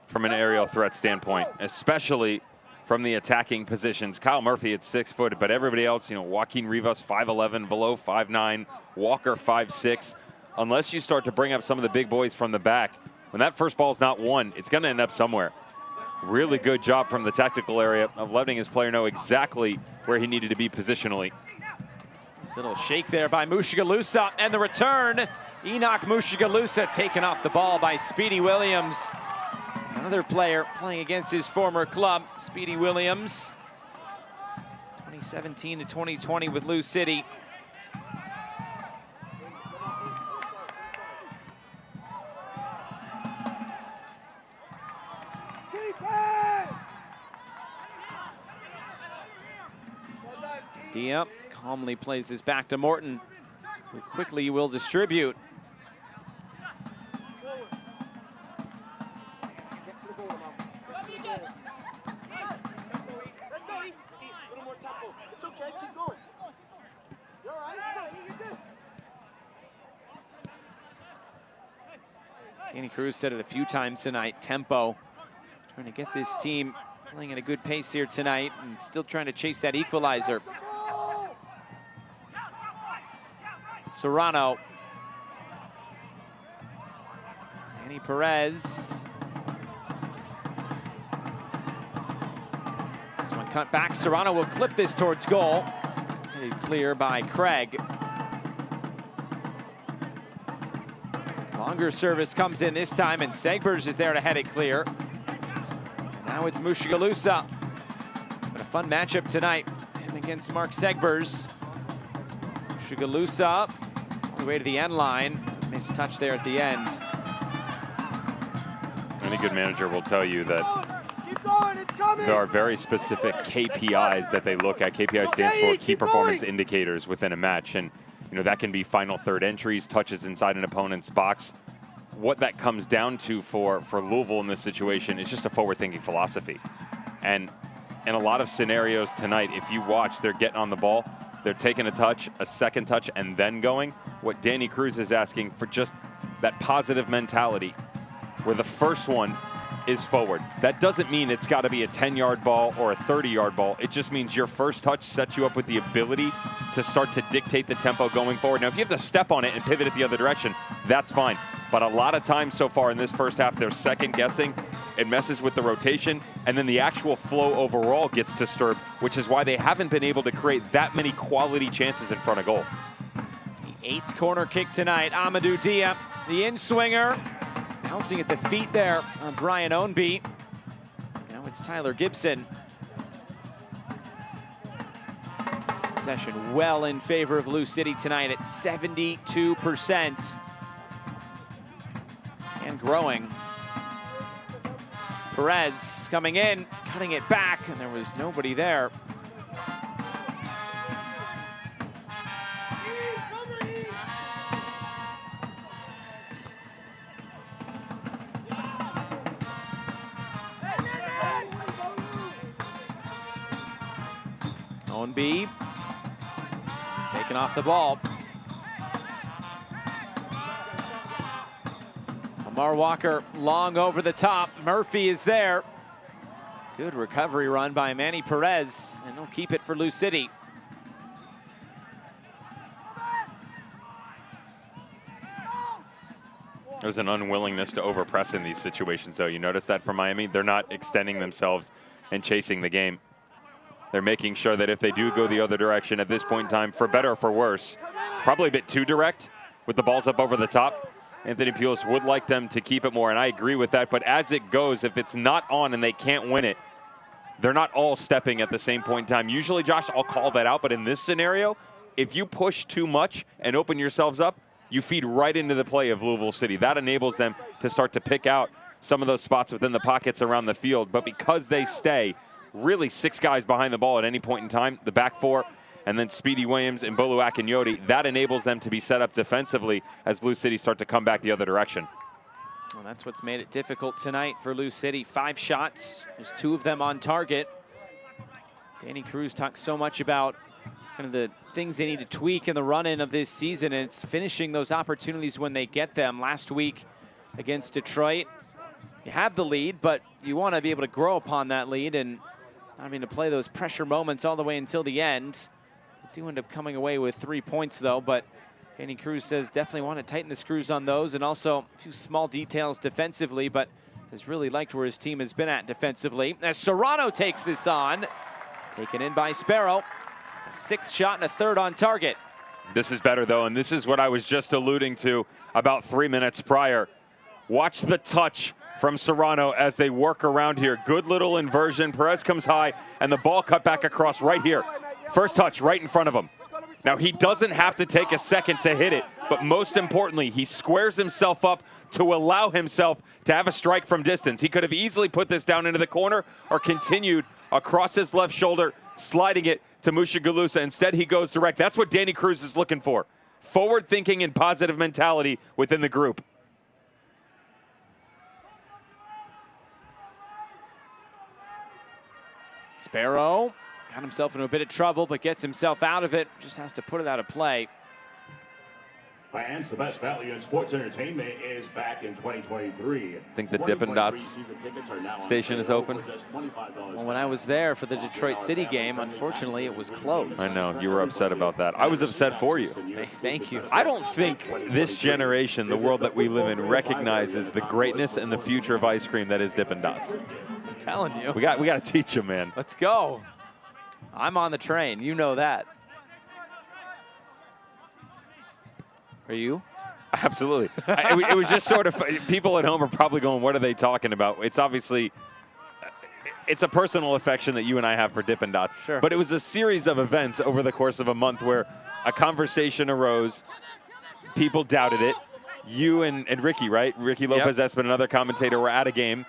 from an aerial threat standpoint, especially from the attacking positions. Kyle Murphy at 6 foot, but everybody else, you know, Joaquin Rivas 5'11", Velo 5'9", Walker 5'6". Unless you start to bring up some of the big boys from the back, when that first ball's not won, it's going to end up somewhere. Really good job from the tactical area of letting his player know exactly where he needed to be positionally. This little shake there by Mushagalusa, and the return. Enoch Mushagalusa taken off the ball by Speedy Williams. Another player playing against his former club, Speedy Williams. 2017 to 2020 with Lou City. Dia calmly plays this back to Morton, who quickly will distribute. Danny Cruz said it a few times tonight, tempo. Trying to get this team playing at a good pace here tonight and still trying to chase that equalizer. Serrano. Manny Perez. This one cut back. Serrano will clip this towards goal. Headed clear by Craig. Longer service comes in this time, and Segbers is there to head it clear. Now it's Mushagalusa. It's been a fun matchup tonight, him against Mark Segbers. Mushagalusa all the way to the end line. Missed touch there at the end. Any good manager will tell you that there are very specific KPIs that they look at. KPI stands for key performance indicators within a match, and that can be final third entries, touches inside an opponent's box. What that comes down to for Louisville in this situation is just a forward-thinking philosophy. And in a lot of scenarios tonight, if you watch, they're getting on the ball, they're taking a touch, a second touch, and then going. What Danny Cruz is asking for, just that positive mentality, where the first one is forward. That doesn't mean it's got to be a 10-yard ball or a 30-yard ball. It just means your first touch sets you up with the ability to start to dictate the tempo going forward. Now, if you have to step on it and pivot it the other direction, that's fine. But a lot of times so far in this first half, they're second-guessing. It messes with the rotation, and then the actual flow overall gets disturbed, which is why they haven't been able to create that many quality chances in front of goal. The 8th corner kick tonight. Amadou Dia, the in-swinger. Bouncing at the feet there on Brian Ownby. Now it's Tyler Gibson. Possession well in favor of Lou City tonight at 72%. And growing. Perez coming in, cutting it back, and there was nobody there. Ownby is taken off the ball. Lamar Walker long over the top. Murphy is there. Good recovery run by Manny Perez, and he'll keep it for Lou City. There's an unwillingness to overpress in these situations, though. You notice that from Miami? They're not extending themselves and chasing the game. They're making sure that if they do go the other direction at this point in time, for better or for worse, probably a bit too direct with the balls up over the top. Anthony Pulis would like them to keep it more, and I agree with that. But as it goes, if it's not on and they can't win it, they're not all stepping at the same point in time. Usually, Josh, I'll call that out. But in this scenario, if you push too much and open yourselves up, you feed right into the play of Louisville City. That enables them to start to pick out some of those spots within the pockets around the field. But because they stay really 6 guys behind the ball at any point in time, the back 4, and then Speedy Williams and Bolu Akinyoti, that enables them to be set up defensively as Lou City start to come back the other direction. Well, that's what's made it difficult tonight for Lou City. 5 shots, just 2 of them on target. Danny Cruz talks so much about kind of the things they need to tweak in the run-in of this season, and it's finishing those opportunities when they get them. Last week against Detroit, you have the lead, but you want to be able to grow upon that lead and not having to play those pressure moments all the way until the end. They do end up coming away with 3 points, though, but Danny Cruz says definitely want to tighten the screws on those, and also a few small details defensively, but has really liked where his team has been at defensively. As Serrano takes this on, taken in by Sparrow. A 6th shot and a 3rd on target. This is better, though, and this is what I was just alluding to about 3 minutes prior. Watch the touch from Serrano as they work around here. Good little inversion. Perez comes high, and the ball cut back across right here. First touch right in front of him. Now, he doesn't have to take a second to hit it, but most importantly, he squares himself up to allow himself to have a strike from distance. He could have easily put this down into the corner or continued across his left shoulder, sliding it to Mushagalusa. Instead, he goes direct. That's what Danny Cruz is looking for. Forward thinking and positive mentality within the group. Sparrow got himself into a bit of trouble, but gets himself out of it. Just has to put it out of play. Fans, the best value in sports entertainment is back in 2023. I think the Dippin' Dots station is open. Well, when I was there for the Detroit City game, unfortunately, it was closed. I know, you were upset about that. I was upset for you. Thank you. I don't think this generation, the world that we live in, recognizes the greatness and the future of ice cream that is Dippin' Dots. I'm telling you. We got to teach them, man. Let's go. I'm on the train. You know that. Are you? Absolutely. It was just sort of, people at home are probably going, what are they talking about? It's obviously, it's a personal affection that you and I have for Dippin' Dots. Sure. But it was a series of events over the course of a month where a conversation arose, people doubted it. You and Ricky, right? Ricky Lopez Espen, another commentator, were at a game.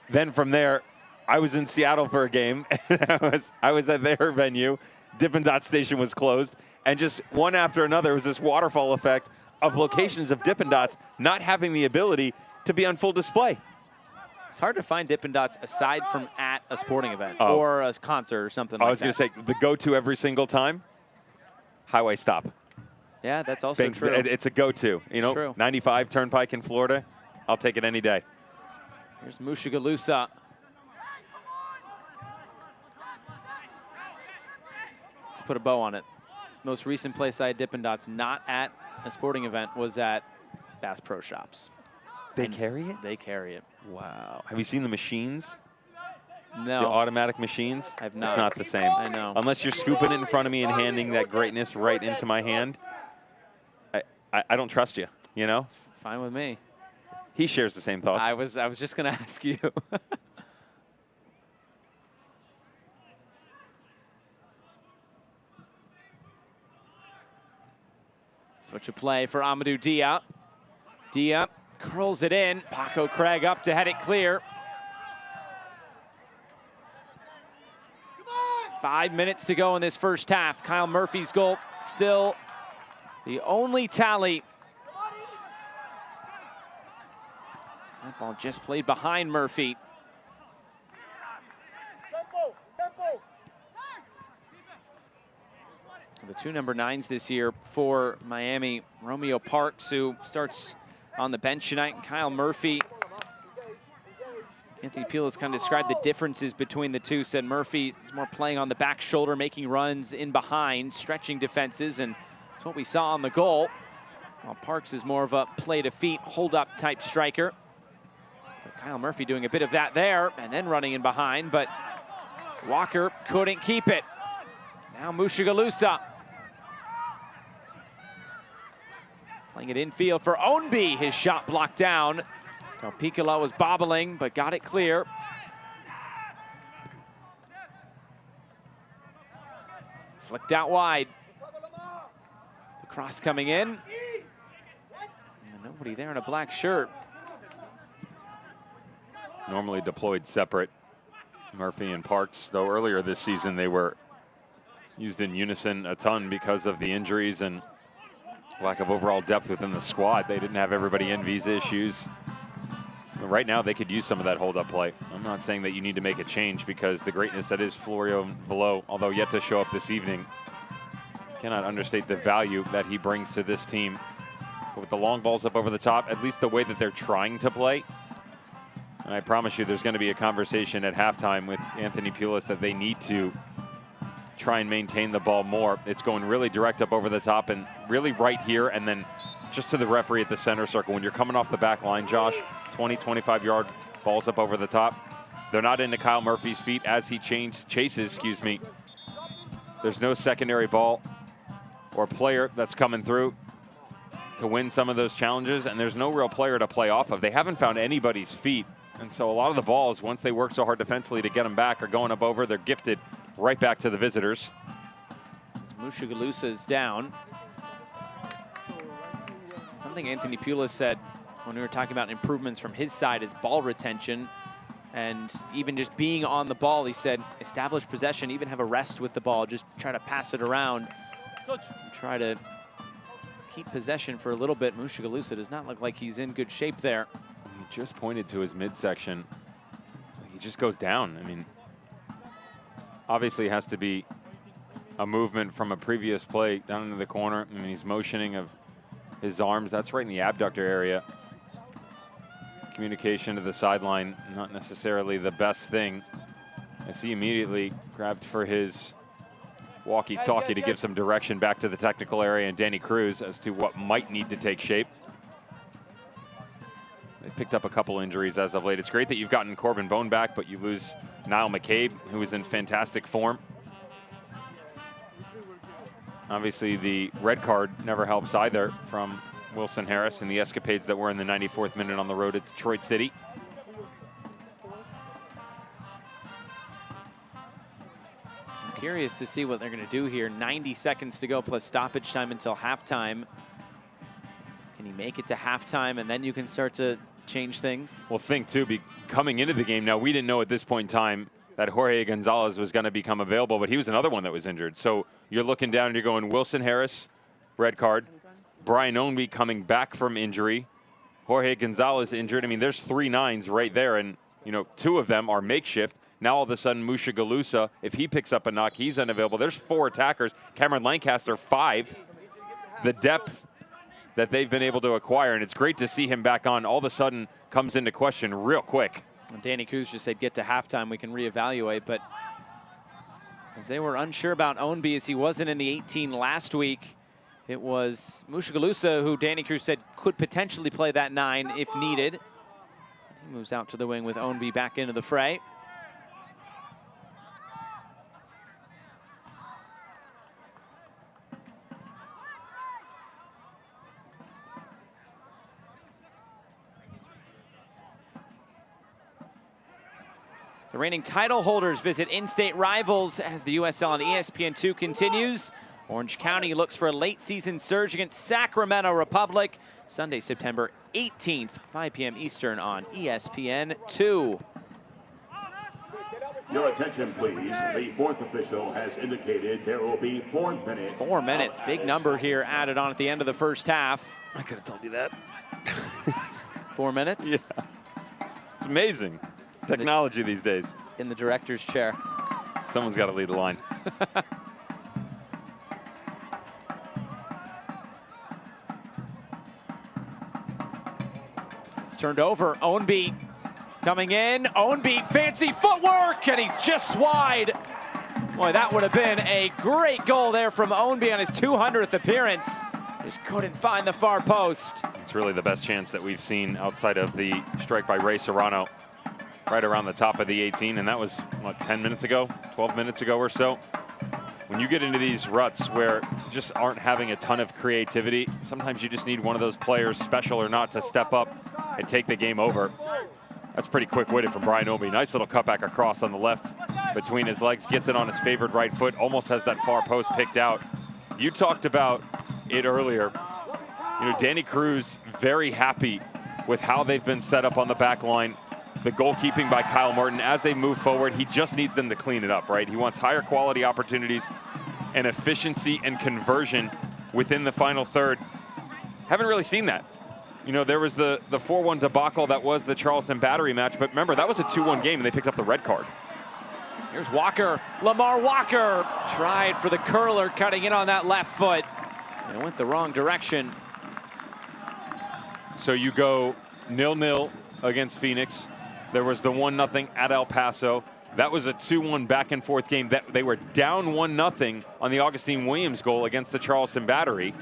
Then from there, I was in Seattle for a game. And I was at their venue. Dippin' Dots station was closed. And just one after another, it was this waterfall effect of locations of Dippin' Dots not having the ability to be on full display. It's hard to find Dippin' Dots aside from at a sporting event or a concert or something like that. I was going to say, the go-to every single time, Highway Stop. Yeah, that's also true. It's a go-to. You know, true. 95 Turnpike in Florida, I'll take it any day. Here's Mushagalusa. To put a bow on it, most recent place I had Dippin' Dots not at a sporting event was at Bass Pro Shops. They carry it? They carry it. Wow. Have you seen the machines? No. The automatic machines? I've not. It's not the same. I know. Unless you're scooping it in front of me and handing that greatness right into my hand, I don't trust you, you know? Fine with me. He shares the same thoughts. I was just going to ask you. Switch of play for Amadou Dia. Dia curls it in. Paco Craig up to head it clear. 5 minutes to go in this first half. Kyle Murphy's goal still the only tally. That ball just played behind Murphy. The two number 9s this year for Miami, Romeo Parks, who starts on the bench tonight, and Kyle Murphy. Anthony Pilas kind of described the differences between the two, said Murphy is more playing on the back shoulder, making runs in behind, stretching defenses, and that's what we saw on the goal. While Parks is more of a play to feet, hold up type striker. But Kyle Murphy doing a bit of that there, and then running in behind, but Walker couldn't keep it. Now Mushagalusa. Playing it infield for Ownby. His shot blocked down. Del Piccola was bobbling, but got it clear. Flicked out wide. The cross coming in. And nobody there in a black shirt. Normally deployed separate, Murphy and Parks, though earlier this season they were used in unison a ton because of the injuries and lack of overall depth within the squad. They didn't have everybody in, visa issues. But right now they could use some of that hold-up play. I'm not saying that you need to make a change because the greatness that is Florio Velo, although yet to show up this evening, cannot understate the value that he brings to this team. But with the long balls up over the top, at least the way that they're trying to play, and I promise you there's going to be a conversation at halftime with Anthony Pulis that they need to try and maintain the ball more. It's going really direct up over the top and really right here and then just to the referee at the center circle. When you're coming off the back line, Josh, 20, 25-yard balls up over the top. They're not into Kyle Murphy's feet as he chases. There's no secondary ball or player that's coming through to win some of those challenges, and there's no real player to play off of. They haven't found anybody's feet, and so a lot of the balls, once they work so hard defensively to get them back, are going up over. They're gifted right back to the visitors. As Mushagalusa is down. Something Anthony Pulis said when we were talking about improvements from his side is ball retention and even just being on the ball. He said establish possession, even have a rest with the ball, just try to pass it around and try to keep possession for a little bit. Mushagalusa does not look like he's in good shape there. He just pointed to his midsection. He just goes down. I mean, obviously it has to be a movement from a previous play down into the corner. I mean, he's motioning of his arms. That's right in the abductor area. Communication to the sideline, not necessarily the best thing. As he immediately grabbed for his walkie-talkie to give some direction back to the technical area and Danny Cruz as to what might need to take shape. They've picked up a couple injuries as of late. It's great that you've gotten Corbin Bone back, but you lose Niall McCabe, who is in fantastic form. Obviously, the red card never helps either from Wilson Harris and the escapades that were in the 94th minute on the road at Detroit City. I'm curious to see what they're going to do here. 90 seconds to go plus stoppage time until halftime. Can he make it to halftime and then you can start to change things? Well, think too, coming into the game, now we didn't know at this point in time that Jorge Gonzalez was going to become available, but he was another one that was injured. So you're looking down and you're going Wilson Harris, red card. Brian Ownby coming back from injury. Jorge Gonzalez injured. I mean, there's 3 9s right there, and, you know, 2 of them are makeshift. Now all of a sudden, Musha Galusa, if he picks up a knock, he's unavailable. There's 4 attackers. Cameron Lancaster, 5. The depth that they've been able to acquire, and it's great to see him back on, all of a sudden comes into question real quick. And Danny Cruz just said, get to halftime, we can reevaluate. But as they were unsure about Ownby, as he wasn't in the 18 last week, it was Musha Galusa who Danny Cruz said could potentially play that 9 if needed. He moves out to the wing with Ownby back into the fray. The reigning title holders visit in-state rivals as the USL on ESPN2 continues. Orange County looks for a late season surge against Sacramento Republic. Sunday, September 18th, 5 p.m. Eastern on ESPN2. Your attention, please. The 4th official has indicated there will be 4 minutes. 4 minutes, big number here added on at the end of the first half. I could have told you that. 4 minutes? Yeah. It's amazing. Technology these days. In the director's chair. Someone's got to lead the line. It's turned over. Ownby coming in. Ownby, fancy footwork, and he's just wide. Boy, that would have been a great goal there from Ownby on his 200th appearance. Just couldn't find the far post. It's really the best chance that we've seen outside of the strike by Ray Serrano. Right around the top of the 18, and that was, what, 10 minutes ago, 12 minutes ago or so. When you get into these ruts where you just aren't having a ton of creativity, sometimes you just need one of those players, special or not, to step up and take the game over. That's pretty quick-witted from Brian Ownby. Nice little cutback across on the left between his legs, gets it on his favored right foot, almost has that far post picked out. You talked about it earlier. You know, Danny Cruz very happy with how they've been set up on the back line. The goalkeeping by Kyle Martin, as they move forward, he just needs them to clean it up, right? He wants higher quality opportunities and efficiency and conversion within the final third. Haven't really seen that. You know, there was the 4-1 debacle that was the Charleston Battery match, but remember, that was a 2-1 game and they picked up the red card. Here's Walker. Lamar Walker tried for the curler, cutting in on that left foot. And it went the wrong direction. So you go 0-0 against Phoenix. There was the 1-0 at El Paso. That was a 2-1 back and forth game. That they were down 1-0 on the Augustine Williams goal against the Charleston Battery.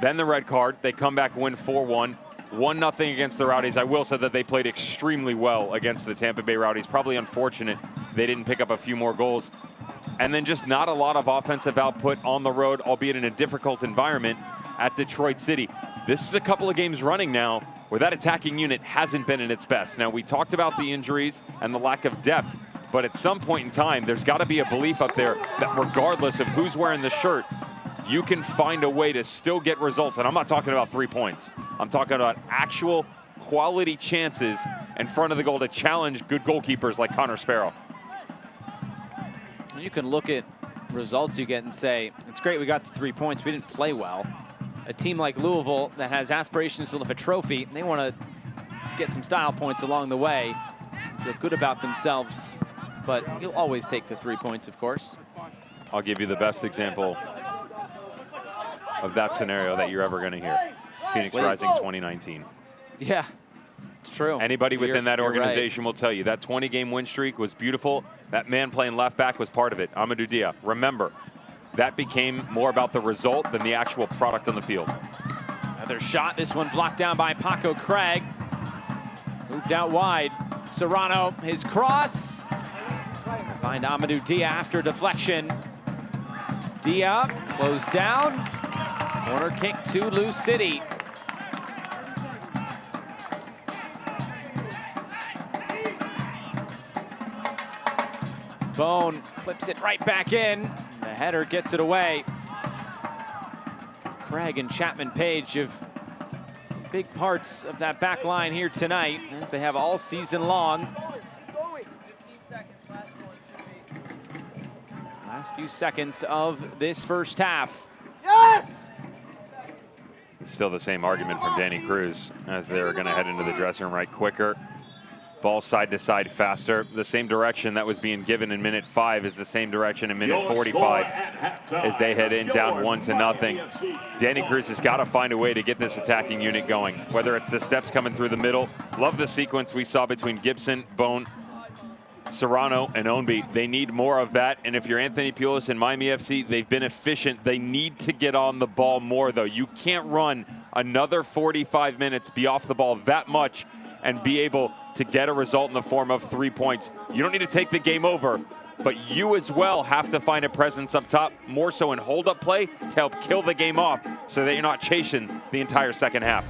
Then the red card. They come back, win 4-1. 1-0 against the Rowdies. I will say that they played extremely well against the Tampa Bay Rowdies. Probably unfortunate they didn't pick up a few more goals. And then just not a lot of offensive output on the road, albeit in a difficult environment at Detroit City. This is a couple of games running now where that attacking unit hasn't been in its best. Now, we talked about the injuries and the lack of depth, but at some point in time, there's got to be a belief up there that regardless of who's wearing the shirt, you can find a way to still get results. And I'm not talking about 3 points. I'm talking about actual quality chances in front of the goal to challenge good goalkeepers like Connor Sparrow. You can look at results you get and say, it's great we got the 3 points, we didn't play well. A team like Louisville that has aspirations to lift a trophy, they want to get some style points along the way, feel good about themselves, but you'll always take the 3 points, of course. I'll give you the best example of that scenario that you're ever going to hear. Phoenix Rising 2019. Yeah, it's true. Anybody within that organization will tell you that 20-game win streak was beautiful. That man playing left back was part of it, Amadou Dia. Remember, that became more about the result than the actual product on the field. Another shot, this one blocked down by Paco Craig. Moved out wide. Serrano, his cross. Find Amadou Dia after deflection. Dia Closed down. Corner kick to Lou City. Bone flips it right back in. The header gets it away. Craig and Chapman Page have big parts of that back line here tonight, as they have all season long. Last few seconds of this first half. Yes! Still the same argument from Danny Cruz as they're going to head into the dressing room right quicker. Ball side to side faster. The same direction that was being given in minute 5 is the same direction in minute 45 as they head in down 1-0. Danny Cruz has got to find a way to get this attacking unit going, whether it's the steps coming through the middle. Love the sequence we saw between Gibson, Bone, Serrano, and Ownby. They need more of that. And if you're Anthony Pulis and Miami FC, they've been efficient. They need to get on the ball more, though. You can't run another 45 minutes, be off the ball that much, and be able to get a result in the form of 3 points. You don't need to take the game over, but you as well have to find a presence up top, more so in hold-up play, to help kill the game off so that you're not chasing the entire second half.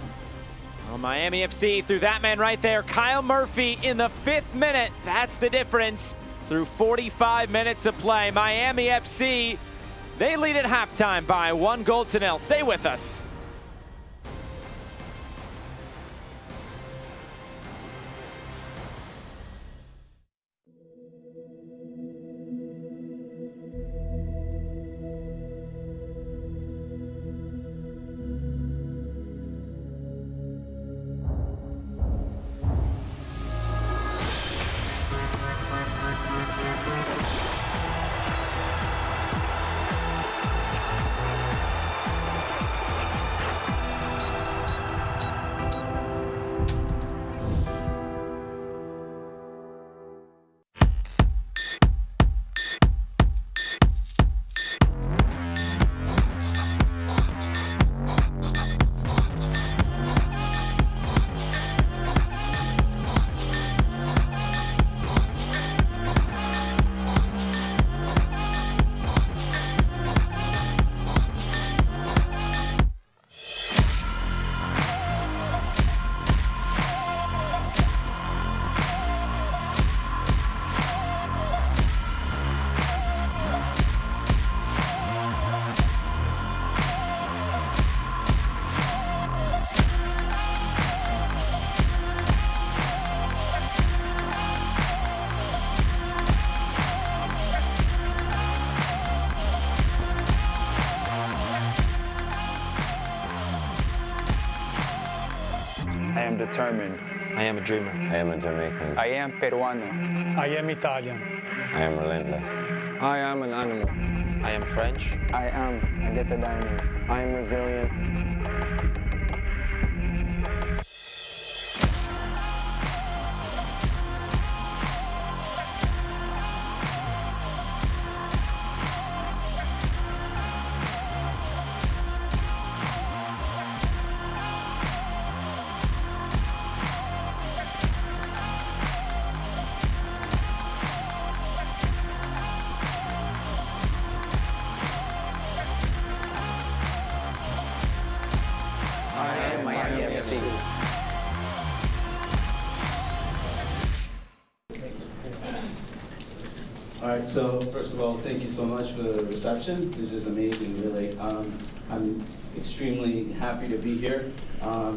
Well, Miami FC through that man right there, Kyle Murphy in the 5th minute. That's the difference through 45 minutes of play. Miami FC, they lead at halftime by 1-0. Stay with us. I am determined. I am a dreamer. I am a Jamaican. I am Peruano. I am Italian. I am relentless. I am an animal. I am French. I am a Get the Diamond. I am resilient. All right, so first of all, thank you so much for the reception. This is amazing, really. I'm extremely happy to be here.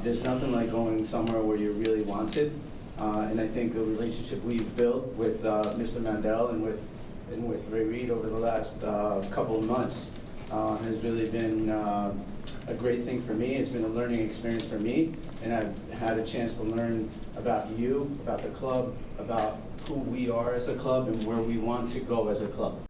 There's nothing like going somewhere where you're really wanted. And I think the relationship we've built with Mr. Mandel and with Ray Reid over the last couple of months has really been a great thing for me. It's been a learning experience for me, and I've had a chance to learn about you, about the club, about who we are as a club and where we want to go as a club.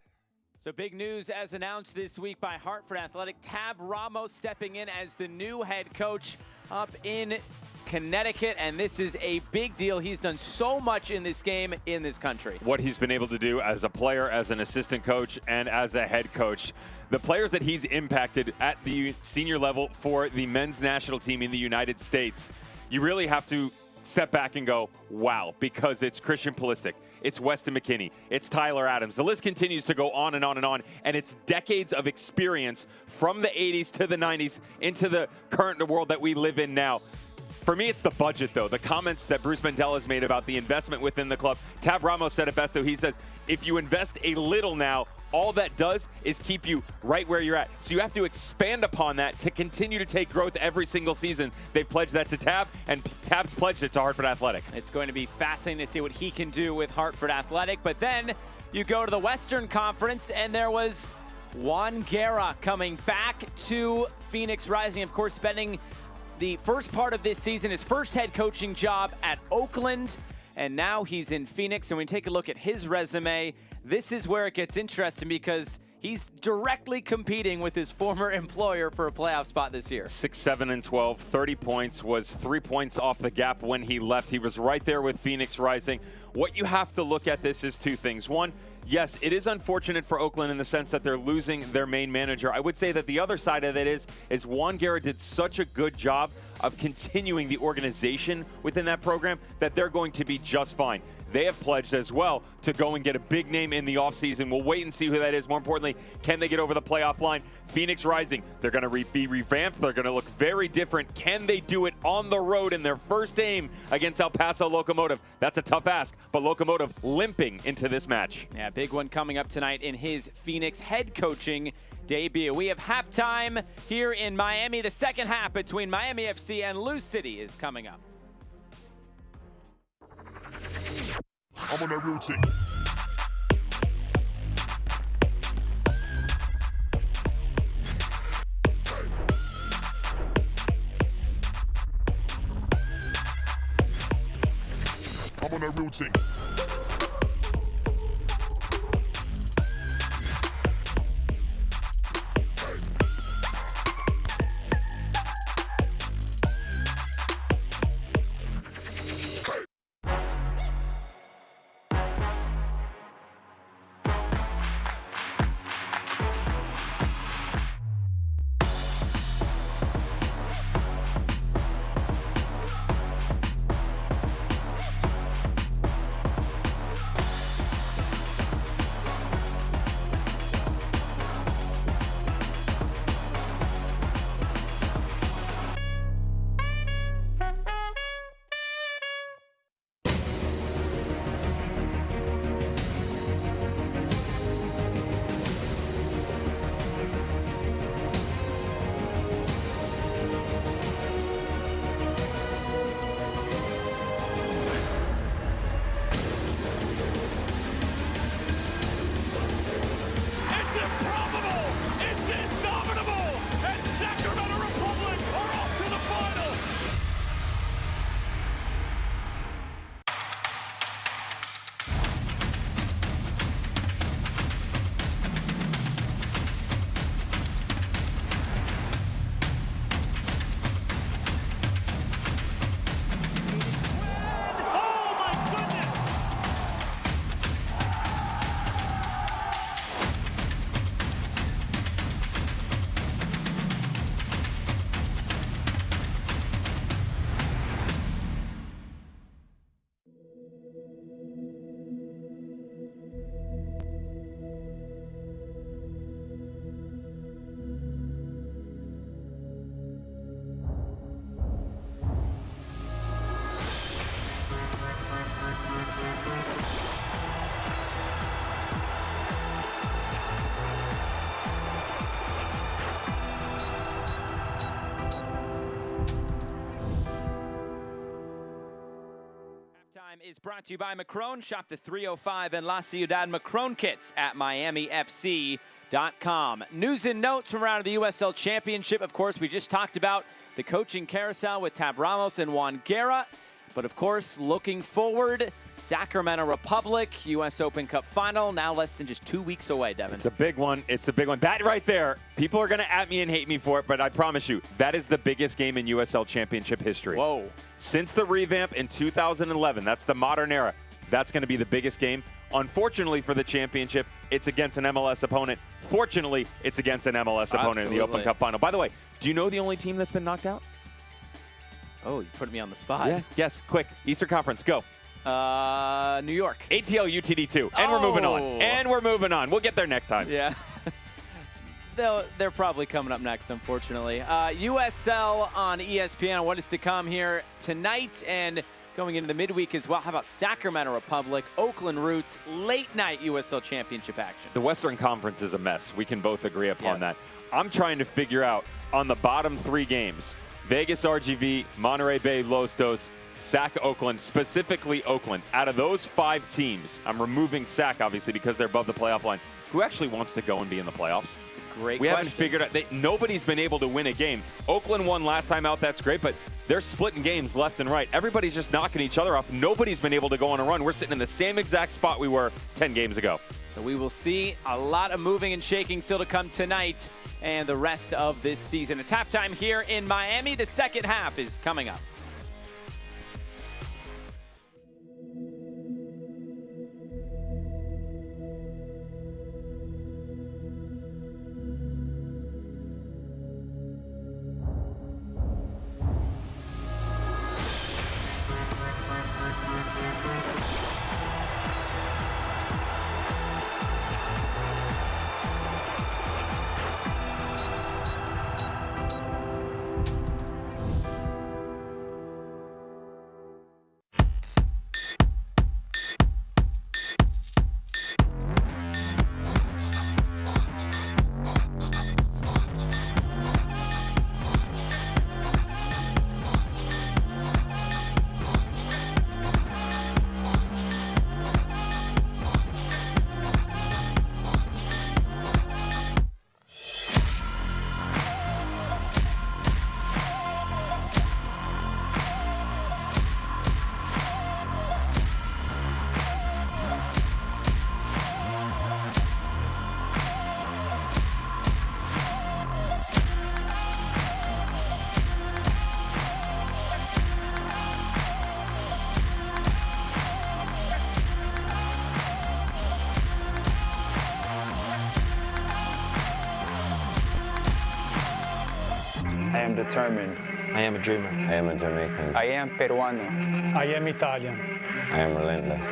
So big news as announced this week by Hartford Athletic. Tab Ramos stepping in as the new head coach up in Connecticut, and this is a big deal. He's done so much in this game in this country. What he's been able to do as a player, as an assistant coach, and as a head coach. The players that he's impacted at the senior level for the men's national team in the United States, you really have to step back and go, wow, because it's Christian Pulisic, it's Weston McKennie, it's Tyler Adams. The list continues to go on and on and on, and it's decades of experience from the 80s to the 90s into the current world that we live in now. For me, it's the budget, though. The comments that Bruce Mandela has made about the investment within the club. Tab Ramos said it best, though. He says, if you invest a little now, all that does is keep you right where you're at. So you have to expand upon that to continue to take growth every single season. They've pledged that to Tab, and Tab's pledged it to Hartford Athletic. It's going to be fascinating to see what he can do with Hartford Athletic. But then you go to the Western Conference, and there was Juan Guerra coming back to Phoenix Rising, of course, spending the first part of this season, his first head coaching job at Oakland, and now he's in Phoenix. And when we take a look at his resume, this is where it gets interesting because he's directly competing with his former employer for a playoff spot this year. 6-7-12, 30 points, was 3 points off the gap when he left. He was right there with Phoenix Rising. What you have to look at this is two things. One, yes, it is unfortunate for Oakland in the sense that they're losing their main manager. I would say that the other side of it is Juan Guerra did such a good job of continuing the organization within that program that they're going to be just fine. They have pledged as well to go and get a big name in the offseason. We'll wait and see who that is. More importantly, can they get over the playoff line? Phoenix Rising, they're going to be revamped. They're going to look very different. Can they do it on the road in their first game against El Paso Locomotive? That's a tough ask, but Locomotive limping into this match. Yeah, big one coming up tonight in his Phoenix head coaching debut. We have halftime here in Miami. The second half between Miami FC and Lou City is coming up. I'm on that real team. I'm on that real team. Is brought to you by Macron. Shop the 305 and La Ciudad Macron kits at MiamiFC.com. News and notes from around the USL Championship. Of course, we just talked about the coaching carousel with Tab Ramos and Juan Guerra. But of course, looking forward, Sacramento Republic, U.S. Open Cup final, now less than just 2 weeks away, Devin. It's a big one. It's a big one. That right there, people are going to at me and hate me for it, but I promise you, that is the biggest game in USL Championship history. Whoa. Since the revamp in 2011, that's the modern era, that's going to be the biggest game. Unfortunately for the championship, it's against an MLS opponent. Fortunately, it's against an MLS opponent in the Open Cup final. By the way, do you know the only team that's been knocked out? Oh, you put me on the spot. Yeah, guess. Quick. Eastern Conference, go. New York. ATL UTD2. And we're moving on. And we're moving on. We'll get there next time. Yeah. They're probably coming up next, unfortunately. USL on ESPN. What is to come here tonight and going into the midweek as well. How about Sacramento Republic, Oakland Roots, late night USL Championship action? The Western Conference is a mess. We can both agree upon that. I'm trying to figure out on the bottom 3 games, Vegas RGV, Monterey Bay Lostos, SAC Oakland, specifically Oakland. Out of those 5 teams, I'm removing SAC obviously because they're above the playoff line. Who actually wants to go and be in the playoffs? It's a great We question. haven't figured out. Nobody's been able to win a game. Oakland won last time out. That's great, but they're splitting games left and right. Everybody's just knocking each other off. Nobody's been able to go on a run. We're sitting in the same exact spot we were 10 games ago. So we will see a lot of moving and shaking still to come tonight and the rest of this season. It's halftime here in Miami. The second half is coming up. I am determined. I am a dreamer. I am a Jamaican. I am Peruano. I am Italian. I am relentless.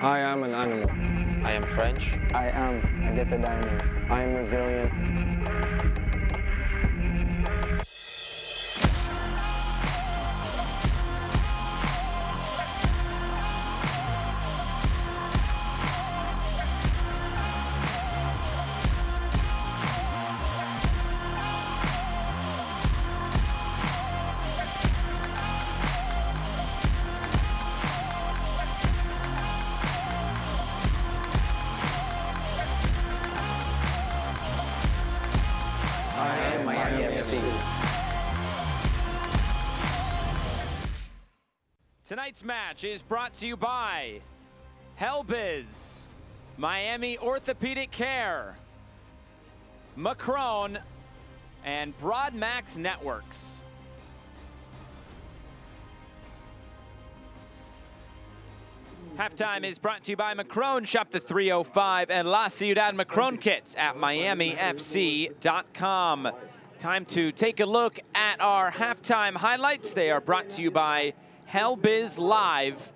I am an animal. I am French. I get the diamond. I am resilient. Tonight's match is brought to you by Helbiz, Miami Orthopedic Care, Macron, and Broadmax Networks. Halftime is brought to you by Macron. Shop the 305 and La Ciudad Macron kits at MiamiFC.com. Time to take a look at our halftime highlights. They are brought to you by Helbiz Live.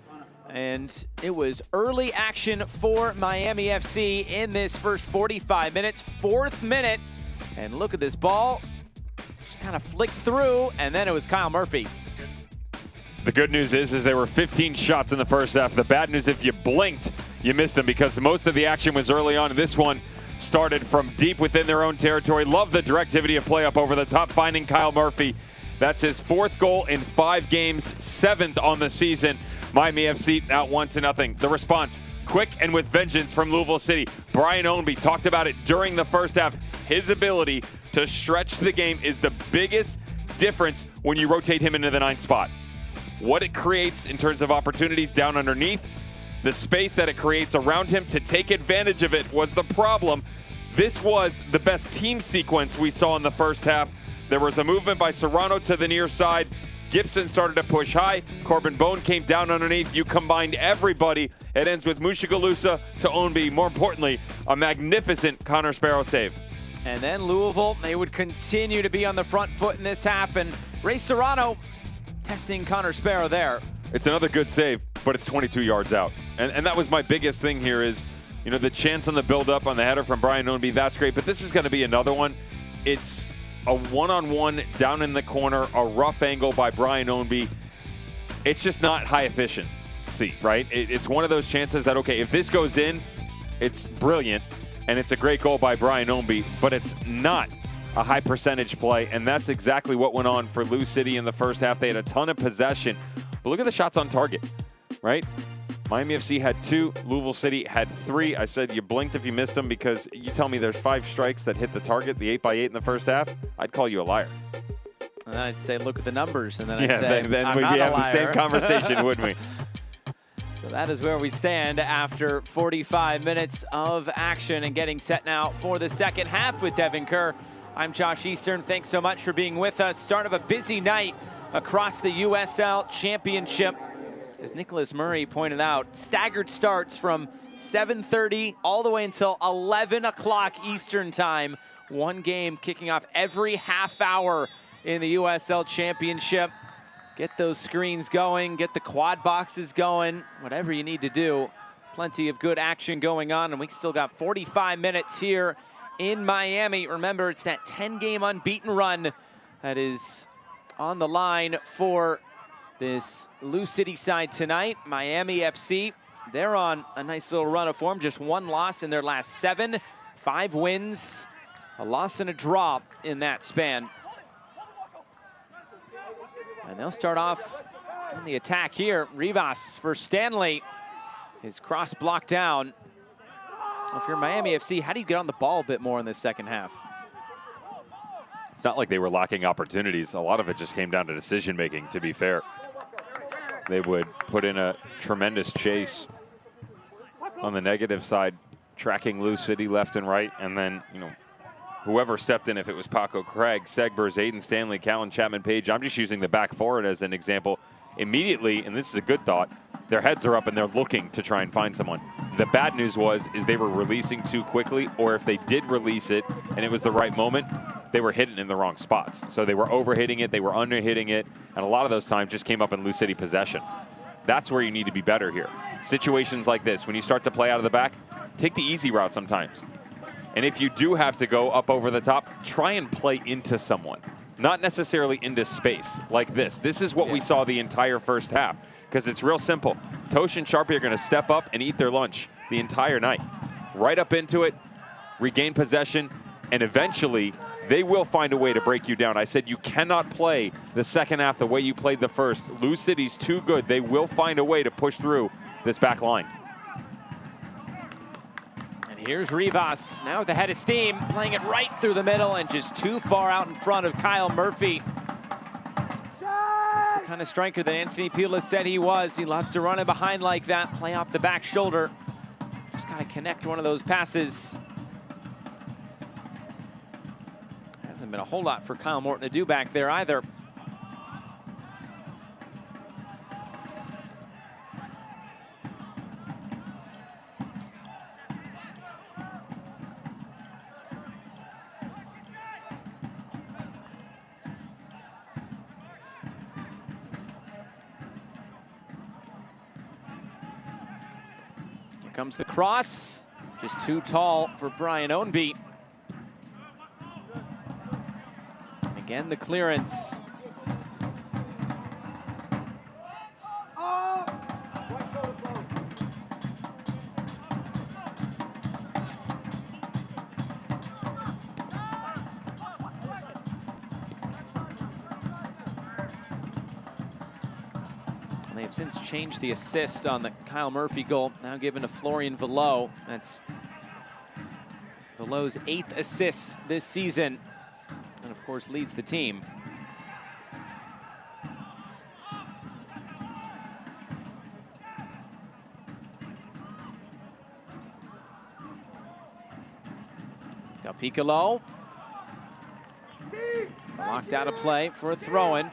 And it was early action for Miami FC in this first 45 minutes. 4th minute. And look at this ball. Just kind of flicked through, and then it was Kyle Murphy. The good news is there were 15 shots in the first half. The bad news, if you blinked, you missed them because most of the action was early on. This one started from deep within their own territory. Love the directivity of play up over the top, finding Kyle Murphy. That's his 4th goal in 5 games, 7th on the season. Miami FC out 1-0. The response, quick and with vengeance from Louisville City. Brian Ownby talked about it during the first half. His ability to stretch the game is the biggest difference when you rotate him into the 9th spot. What it creates in terms of opportunities down underneath, the space that it creates around him to take advantage of it was the problem. This was the best team sequence we saw in the first half. There was a movement by Serrano to the near side. Gibson started to push high. Corbin Bone came down underneath. You combined everybody. It ends with Mushagalusa to Ownby. More importantly, a magnificent Connor Sparrow save. And then Louisville, they would continue to be on the front foot in this half. And Ray Serrano testing Connor Sparrow there. It's another good save, but it's 22 yards out. And that was my biggest thing here is, you know, the chance on the build-up on the header from Brian Ownby, that's great, but this is going to be another one. It's a one-on-one down in the corner, a rough angle by Brian Ownby. It's just not high efficiency, right? It's one of those chances that, okay, if this goes in, it's brilliant, and it's a great goal by Brian Ownby, but it's not a high percentage play, and that's exactly what went on for Lou City in the first half. They had a ton of possession, but look at the shots on target, right? Miami FC had 2, Louisville City had 3. I said you blinked if you missed them because you tell me there's 5 strikes that hit the target, the 8x8 in the first half, I'd call you a liar. And then I'd say, look at the numbers, and then I'd Yeah, say, then I'm we'd not be a having the liar. same conversation, wouldn't we? So that is where we stand after 45 minutes of action and getting set now for the second half with Devin Kerr. I'm Josh Eastern. Thanks so much for being with us. Start of a busy night across the USL Championship. As Nicholas Murray pointed out, staggered starts from 7:30 all the way until 11 o'clock Eastern time. One game kicking off every half hour in the USL Championship. Get those screens going, get the quad boxes going, whatever you need to do. Plenty of good action going on, and we still got 45 minutes here in Miami. Remember, it's that 10-game unbeaten run that is on the line for this Lou City side tonight. Miami FC, they're on a nice little run of form, just 1 loss in their last 7, 5 wins, a loss and a draw in that span. And they'll start off on the attack here. Rivas for Stanley. His cross blocked down. Well, if you're Miami FC, how do you get on the ball a bit more in this second half? It's not like they were lacking opportunities. A lot of it just came down to decision making, to be fair. They would put in a tremendous chase on the negative side, tracking Lou City left and right, and then, you know, whoever stepped in, if it was Paco Craig, Segbers, Aiden Stanley, Callan Chapman-Page, I'm just using the back forward as an example. Immediately, and this is a good thought, their heads are up and they're looking to try and find someone. The bad news is they were releasing too quickly, or if they did release it and it was the right moment, they were hitting in the wrong spots. So they were overhitting it, they were underhitting it, and a lot of those times just came up in Lou City possession. That's where you need to be better here. Situations like this, when you start to play out of the back, take the easy route sometimes. And if you do have to go up over the top, try and play into someone. Not necessarily into space like this. This is what we saw the entire first half, because it's real simple. Tosh and Sharpie are going to step up and eat their lunch the entire night. Right up into it, regain possession, and eventually they will find a way to break you down. I said you cannot play the second half the way you played the first. Lou City's too good. They will find a way to push through this back line. Here's Rivas, now with the head of steam, playing it right through the middle and just too far out in front of Kyle Murphy. That's the kind of striker that Anthony Pila said he was. He loves to run in behind like that, play off the back shoulder. Just gotta connect one of those passes. Hasn't been a whole lot for Kyle Morton to do back there either. Comes the cross, just too tall for Brian Ownby. And again, the clearance. They have since changed the assist on the Kyle Murphy goal, now given to Florian Velo. That's Velo's 8th assist this season, and of course leads the team. Del Piccolo. Locked out of play for a throw-in.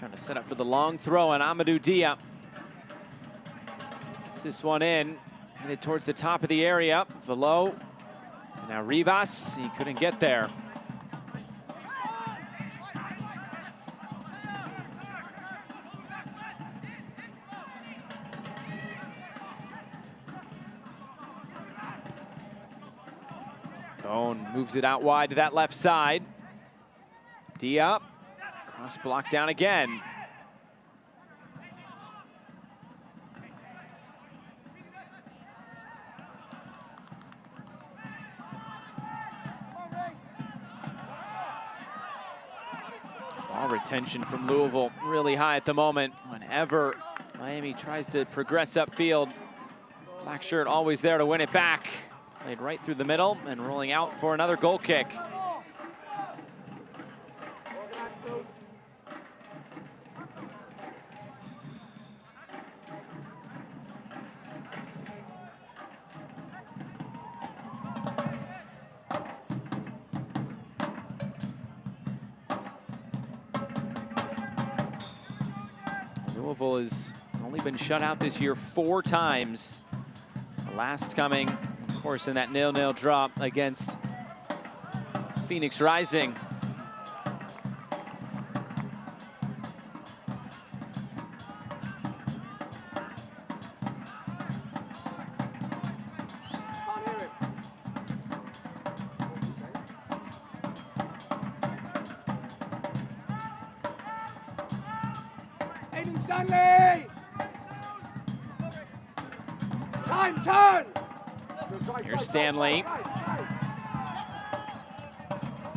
Trying to set up for the long throw, and Amadou Dia gets this one in, headed towards the top of the area. Velo, and now Rivas, he couldn't get there. Bone moves it out wide to that left side. Dia, cross block down again. Ball retention from Louisville really high at the moment. Whenever Miami tries to progress upfield, black shirt always there to win it back. Played right through the middle and rolling out for another goal kick. Louisville has only been shut out this year 4 times. The last coming, of course, in that 0-0 draw against Phoenix Rising. Stanley! Turn! Here's Stanley.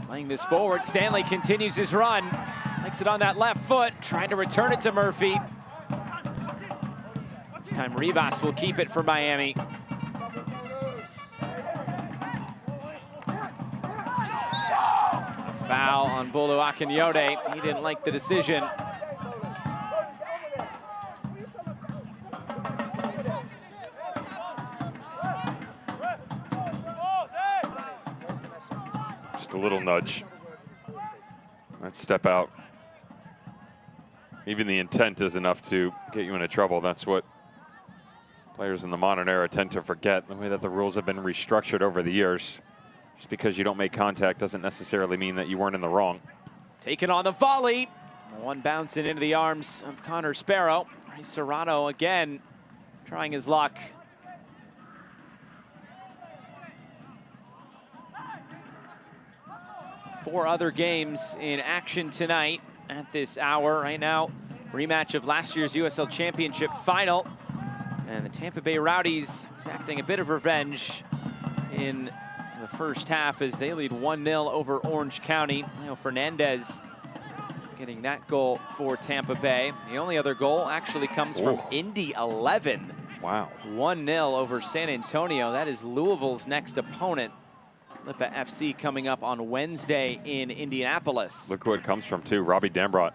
Playing this forward, Stanley continues his run. Makes it on that left foot, trying to return it to Murphy. This time Rivas will keep it for Miami. A foul on Bolu Akinyode. He didn't like the decision. A little nudge. Let's step out. Even the intent is enough to get you into trouble. That's what players in the modern era tend to forget, the way that the rules have been restructured over the years. Just because you don't make contact doesn't necessarily mean that you weren't in the wrong. Taken on the volley. One bouncing into the arms of Connor Sparrow. Ray Serrano again trying his luck. Four other games in action tonight at this hour. Right now, rematch of last year's USL Championship final. And the Tampa Bay Rowdies exacting a bit of revenge in the first half as they lead 1-0 over Orange County. Leo Fernandez getting that goal for Tampa Bay. The only other goal actually comes from Indy 11. Wow. 1-0 over San Antonio. That is Louisville's next opponent. Lipa FC coming up on Wednesday in Indianapolis. Look who it comes from, too. Robbie Dambrot.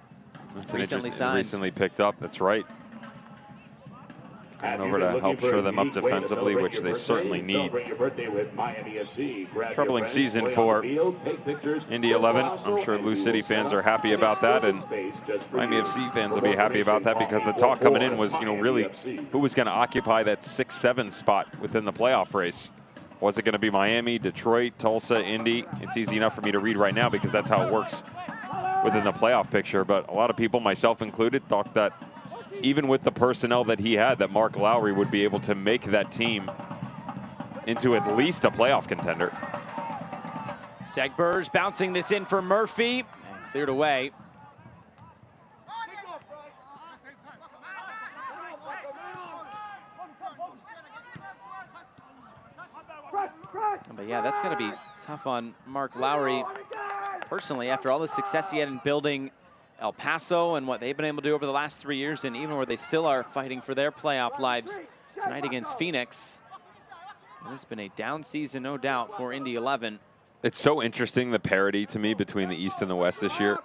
Recently signed. Recently picked up. That's right. Coming over to help shore them up defensively, which they certainly need. Troubling season for Indy 11. I'm sure Lou City fans are happy about that, and Miami FC fans will be happy about that because the talk coming in was, really who was going to occupy that 6-7 spot within the playoff race. Was it going to be Miami, Detroit, Tulsa, Indy? It's easy enough for me to read right now because that's how it works within the playoff picture. But a lot of people, myself included, thought that even with the personnel that he had, that Mark Lowry would be able to make that team into at least a playoff contender. Segbers bouncing this in for Murphy and cleared away. But yeah, that's going to be tough on Mark Lowry personally after all the success he had in building El Paso and what they've been able to do over the last 3 years, and even where they still are fighting for their playoff lives tonight against Phoenix. It's been a down season, no doubt, for Indy 11. It's so interesting, the parity to me between the East and the West this year.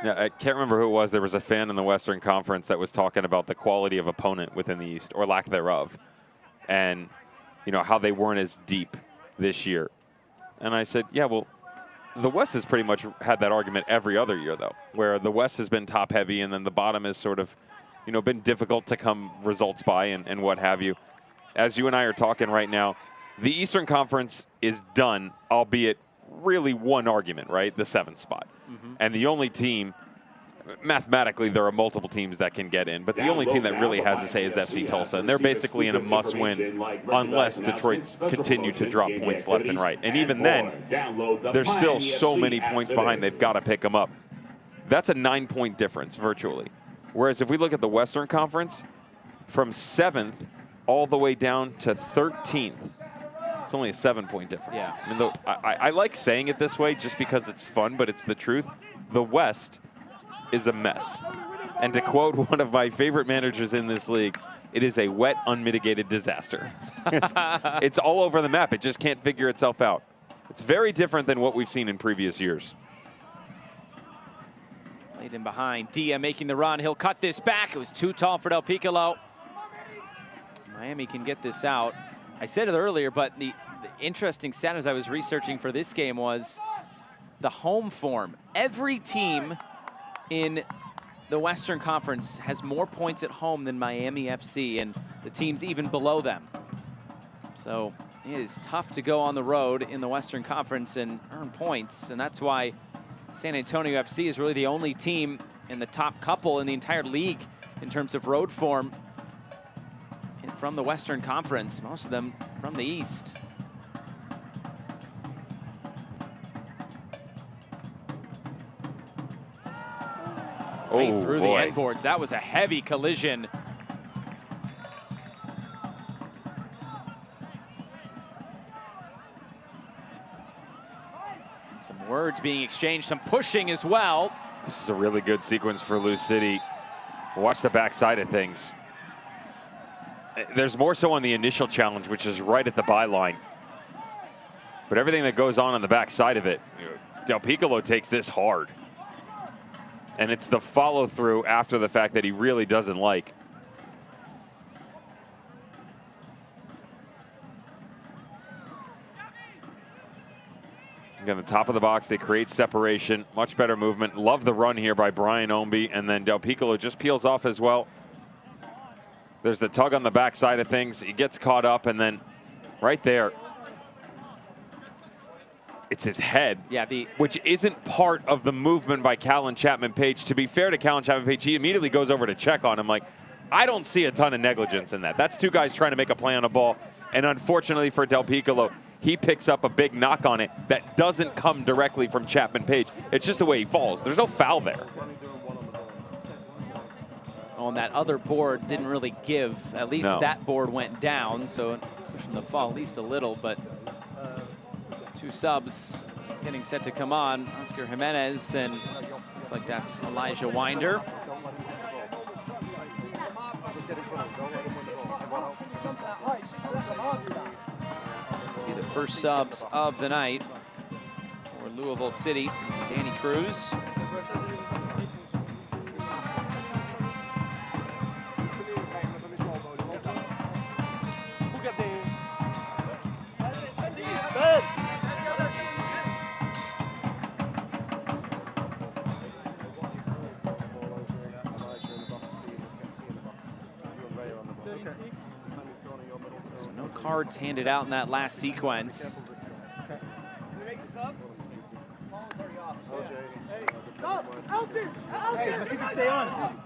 Yeah, I can't remember who it was. There was a fan in the Western Conference that was talking about the quality of opponent within the East, or lack thereof, and how they weren't as deep this year. And I said, yeah, well, The West has pretty much had that argument every other year, though, where the West has been top-heavy and then the bottom has sort of, you know, been difficult to come results by and what have you. As you and I are talking right now, the Eastern Conference is done, albeit really one argument, right? The 7th spot. And the only team, mathematically, there are multiple teams that can get in, but the only team that really has a say is FC Tulsa, and they're basically in a must-win unless Detroit continue to drop points left and right. And even then, there's still so many points behind, they've got to pick them up. That's a 9-point difference, virtually. Whereas if we look at the Western Conference, from 7th all the way down to 13th, it's only a 7-point difference. Yeah. I mean, I like saying it this way just because it's fun, but it's the truth. The West is a mess. And to quote one of my favorite managers in this league, it is a wet, unmitigated disaster. It's all over the map. It just can't figure itself out. It's very different than what we've seen in previous years. Laid in behind. Dia making the run. He'll cut this back. It was too tall for Del Piccolo. Miami can get this out. I said it earlier, but the interesting stat as I was researching for this game was the home form. Every team in the Western Conference has more points at home than Miami FC and the teams even below them. So it is tough to go on the road in the Western Conference and earn points, and that's why San Antonio FC is really the only team in the top couple in the entire league in terms of road form from the Western Conference, most of them from the East. Right through the end boards. That was a heavy collision. Some words being exchanged, some pushing as well. This is a really good sequence for Lou City. Watch the backside of things. There's more so on the initial challenge, which is right at the byline. But everything that goes on the backside of it, Del Piccolo takes this hard. And it's the follow-through after the fact that he really doesn't like. Again, the top of the box, they create separation. Much better movement. Love the run here by Brian Ownby. And then Del Piccolo just peels off as well. There's the tug on the backside of things. He gets caught up, and then right there, it's his head, which isn't part of the movement by Callan Chapman-Page. To be fair to Callan Chapman-Page, he immediately goes over to check on him. Like, I don't see a ton of negligence in that. That's two guys trying to make a play on a ball, and unfortunately for Del Piccolo, he picks up a big knock on it that doesn't come directly from Chapman-Page. It's just the way he falls. There's no foul there. On that other board didn't really give. At least that board went down, so pushing the fall at least a little, but two subs getting set to come on. Oscar Jimenez, and looks like that's Elijah Winder. This will be the first subs of the night for Louisville City. Danny Cruz. So no cards handed out in that last sequence. Stay on.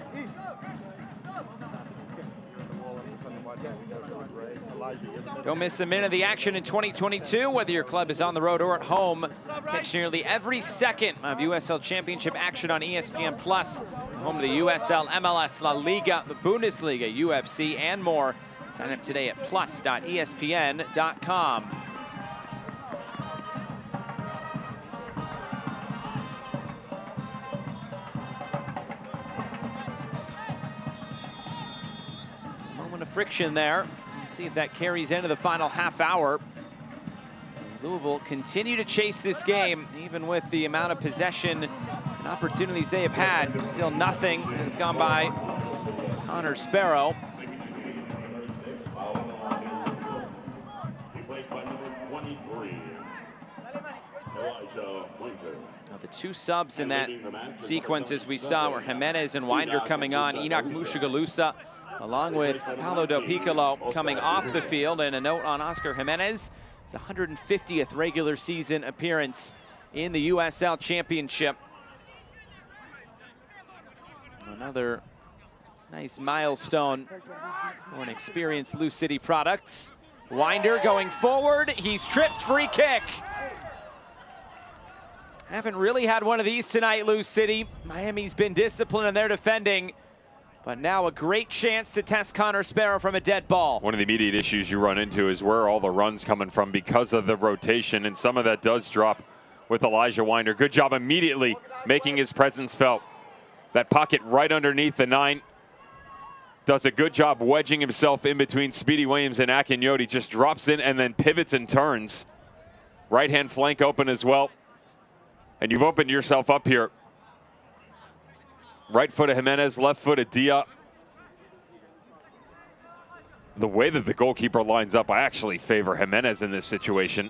Don't miss a minute of the action in 2022, whether your club is on the road or at home. Catch nearly every second of USL Championship action on ESPN Plus, home to the USL, MLS, La Liga, the Bundesliga, UFC, and more. Sign up today at plus.espn.com. Moment of friction there. See if that carries into the final half hour. Louisville continue to chase this game, even with the amount of possession and opportunities they have had. Still nothing has gone by Connor Sparrow. Now the two subs in that sequence, as we saw, were Jimenez and Winder coming on. Enoch Mushagalusa, along with Paulo Del Piccolo, coming off the field. And a note on Oscar Jimenez, his 150th regular season appearance in the USL Championship. Another nice milestone for an experienced Lou City product. Winder going forward, he's tripped, free kick. Haven't really had one of these tonight, Lou City. Miami's been disciplined in their defending, but now a great chance to test Connor Sparrow from a dead ball. One of the immediate issues you run into is where are all the runs coming from because of the rotation, and some of that does drop with Elijah Winder. Good job immediately making his presence felt. That pocket right underneath the 9. Does a good job wedging himself in between Speedy Williams and Akinyoti. Just drops in and then pivots and turns. Right-hand flank open as well. And you've opened yourself up here. Right foot of Jimenez, left foot of Dia. The way that the goalkeeper lines up, I actually favor Jimenez in this situation.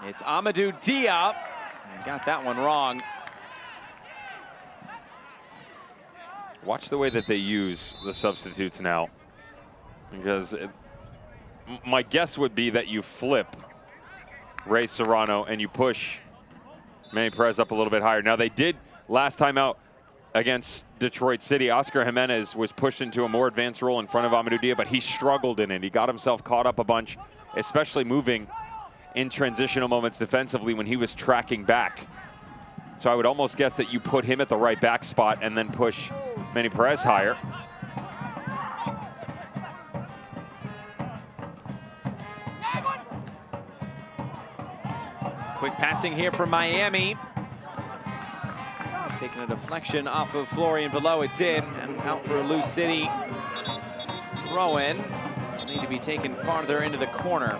It's Amadou Dia. I got that one wrong. Watch the way that they use the substitutes now. Because my guess would be that you flip Ray Serrano and you push Manny Perez up a little bit higher. Now they did last time out against Detroit City. Oscar Jimenez was pushed into a more advanced role in front of Amadou Dia, but he struggled in it. He got himself caught up a bunch, especially moving in transitional moments defensively when he was tracking back. So I would almost guess that you put him at the right back spot and then push Manny Perez higher. Quick passing here from Miami. Taking a deflection off of Florian below, it did. And out for a Lou City throw-in. Need to be taken farther into the corner.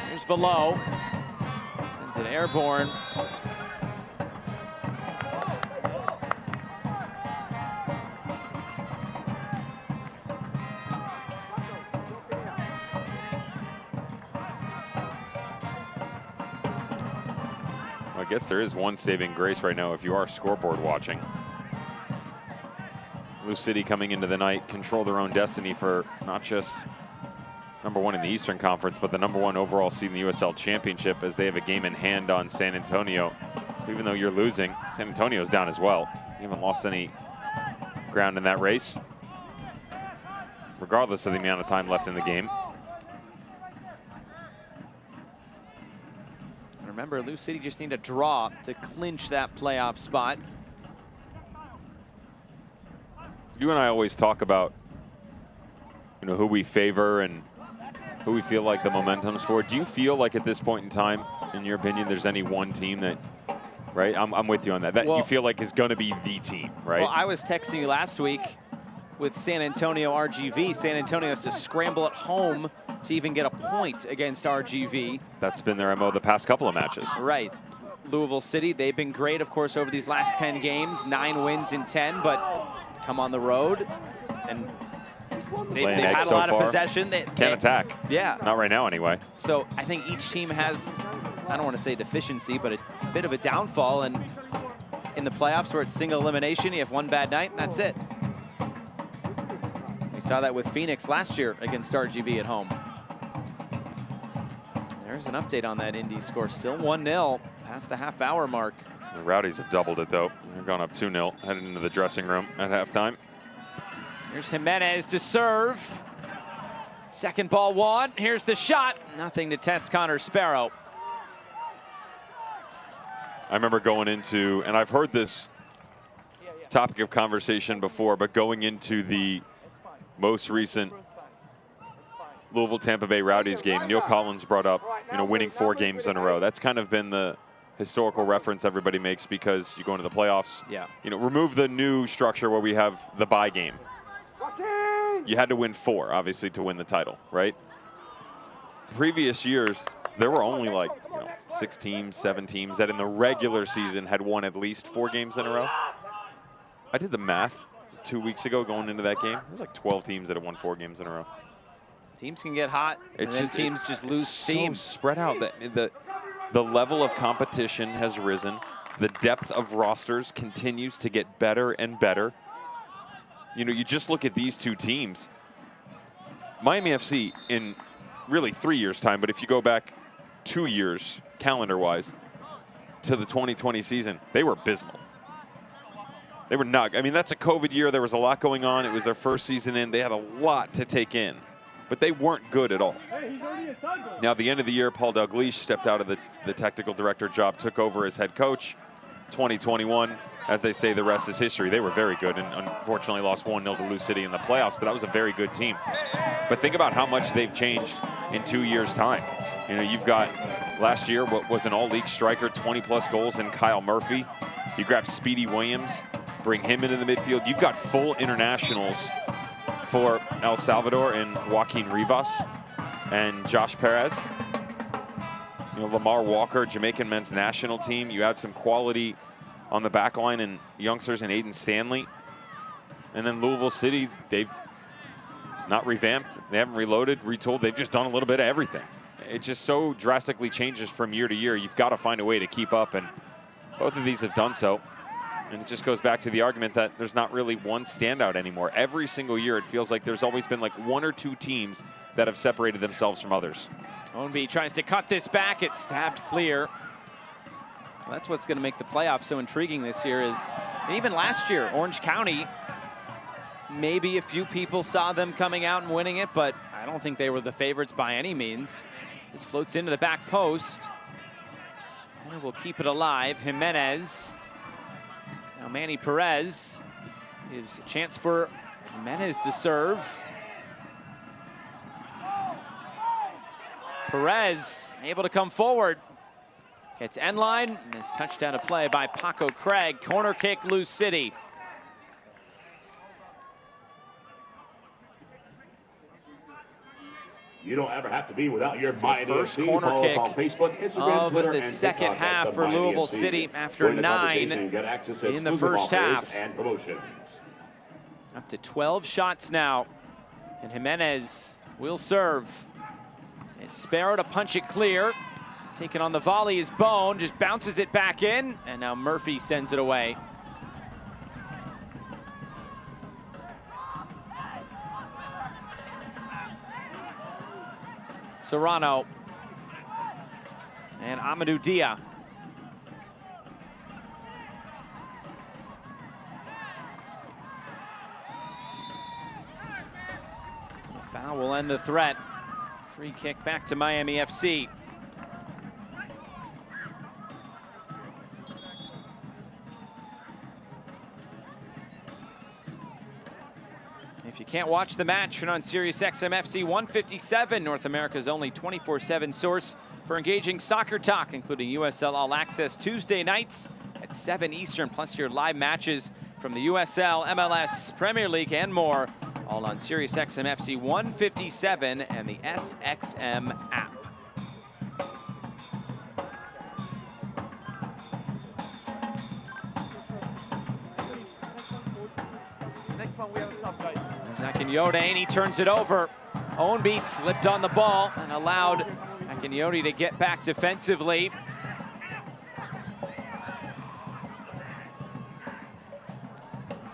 Here's Below. Sends it airborne. I guess there is one saving grace right now if you are scoreboard watching. Lou City coming into the night, control their own destiny for not just #1 in the Eastern Conference, but the #1 overall seed in the USL Championship, as they have a game in hand on San Antonio. So even though you're losing, San Antonio's down as well. You haven't lost any ground in that race, regardless of the amount of time left in the game. Remember, Lou City just need a draw to clinch that playoff spot. You and I always talk about, you know, who we favor and who we feel like the momentum's for. Do you feel like at this point in time, in your opinion, there's any one team that, right? I'm with you on that. That well, you feel like is going to be the team, right? Well, I was texting you last week with San Antonio RGV. San Antonio has to scramble at home to even get a point against RGV. That's been their MO the past couple of matches. Right. Louisville City, they've been great, of course, over these last 10 games. 9 wins in 10, but come on the road and they've had a lot of possession. They can't attack. Yeah. Not right now, anyway. So I think each team has, I don't want to say deficiency, but a bit of a downfall. And in the playoffs where it's single elimination, you have one bad night, and that's it. We saw that with Phoenix last year against RGV at home. There's an update on that Indy score. Still 1-0 past the half-hour mark. The Rowdies have doubled it, though. They're gone up 2-0, headed into the dressing room at halftime. Here's Jimenez to serve. Second ball won. Here's the shot. Nothing to test Connor Sparrow. I remember going into, and I've heard this topic of conversation before, but going into the most recent Louisville Tampa Bay Rowdies game, Neil Collins brought up, winning 4 games in a row. That's kind of been the historical reference everybody makes because you go into the playoffs. Yeah. Remove the new structure where we have the bye game. You had to win 4, obviously, to win the title, right? Previous years, there were only like 6 teams, 7 teams that in the regular season had won at least 4 games in a row. I did the math 2 weeks ago going into that game. There's like 12 teams that have won 4 games in a row. Teams can get hot, and then teams just lose steam. So spread out. The level of competition has risen. The depth of rosters continues to get better and better. You just look at these 2 teams. Miami FC in really 3 years' time, but if you go back 2 years, calendar-wise, to the 2020 season, they were abysmal. They were not. I mean, that's a COVID year. There was a lot going on. It was their first season in. They had a lot to take in, but they weren't good at all. Now, at the end of the year, Paul Dalglish stepped out of the technical director job, took over as head coach. 2021, as they say, the rest is history. They were very good and unfortunately lost 1-0 to Lou City in the playoffs, but that was a very good team. But think about how much they've changed in 2 years' time. You've got last year what was an all-league striker, 20-plus goals in Kyle Murphy. You grab Speedy Williams, bring him into the midfield. You've got full internationals for El Salvador and Joaquin Rivas and Josh Perez. Lamar Walker, Jamaican men's national team. You had some quality on the back line and youngsters in Aiden Stanley. And then Louisville City, they've not revamped. They haven't reloaded, retooled. They've just done a little bit of everything. It just so drastically changes from year to year. You've got to find a way to keep up, and both of these have done so. And it just goes back to the argument that there's not really one standout anymore. Every single year, it feels like there's always been like 1 or 2 teams that have separated themselves from others. Ownby tries to cut this back. It's stabbed clear. Well, that's what's going to make the playoffs so intriguing this year is, and even last year, Orange County, maybe a few people saw them coming out and winning it, but I don't think they were the favorites by any means. This floats into the back post. And we'll keep it alive. Jimenez. Now Manny Perez gives a chance for Jimenez to serve. Perez able to come forward. Gets end line, and this touchdown of play by Paco Craig. Corner kick, Lou City. You don't ever have to be without your Miami first FC. Corner kick on Facebook, Instagram, of Twitter, the second half for Louisville City after 9 in the first half. And up to 12 shots now, and Jimenez will serve. It's Sparrow to punch it clear. Taking on the volley is Bone, just bounces it back in, and now Murphy sends it away. Serrano and Amadou Dia. A foul will end the threat. Free kick back to Miami FC. If you can't watch the match, turn on SiriusXM FC 157, North America's only 24/7 source for engaging soccer talk, including USL All Access Tuesday nights at 7 Eastern, plus your live matches from the USL, MLS, Premier League, and more, all on SiriusXM FC 157 and the SXM app. Next one, we have a sub, guys. Akinyota, and he turns it over. Ownby slipped on the ball and allowed Akinyota to get back defensively.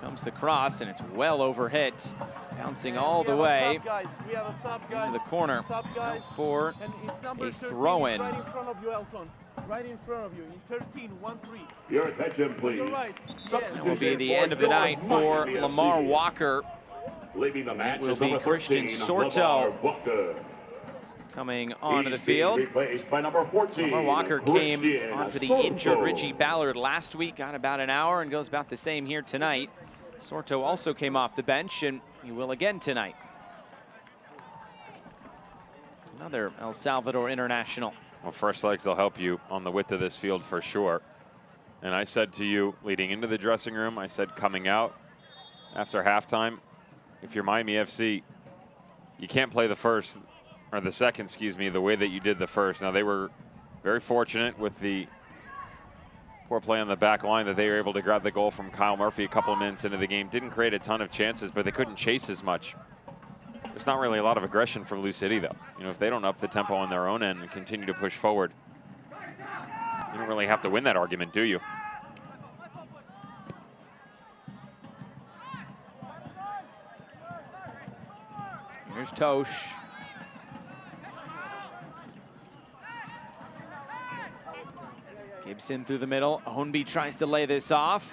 Comes the cross, and it's well overhit. Bouncing all the way into the corner for a throw-in. Right in front of you, Elton. Right in front of you, in 13-1-3. Your attention, please. That will be the end of the night for Lamar Walker. Leaving the match will be Christian Sorto coming onto the He's being field. replaced by number 14. Lamar Walker came Christian on for the Soto. injured Richie Ballard last week, got about an hour, and goes about the same here tonight. Sorto also came off the bench, and he will again tonight. Another El Salvador international. Well, fresh legs will help you on the width of this field for sure. And I said to you leading into the dressing room, I said coming out after halftime, if you're Miami FC, you can't play the first, or the second, excuse me, the way that you did the first. Now, they were very fortunate with the poor play on the back line that they were able to grab the goal from Kyle Murphy a couple of minutes into the game. Didn't create a ton of chances, but they couldn't chase as much. There's not really a lot of aggression from Lou City, though. You know, if they don't up the tempo on their own end and continue to push forward, you don't really have to win that argument, do you? Here's Tosh. Gibson through the middle. Hohenby tries to lay this off.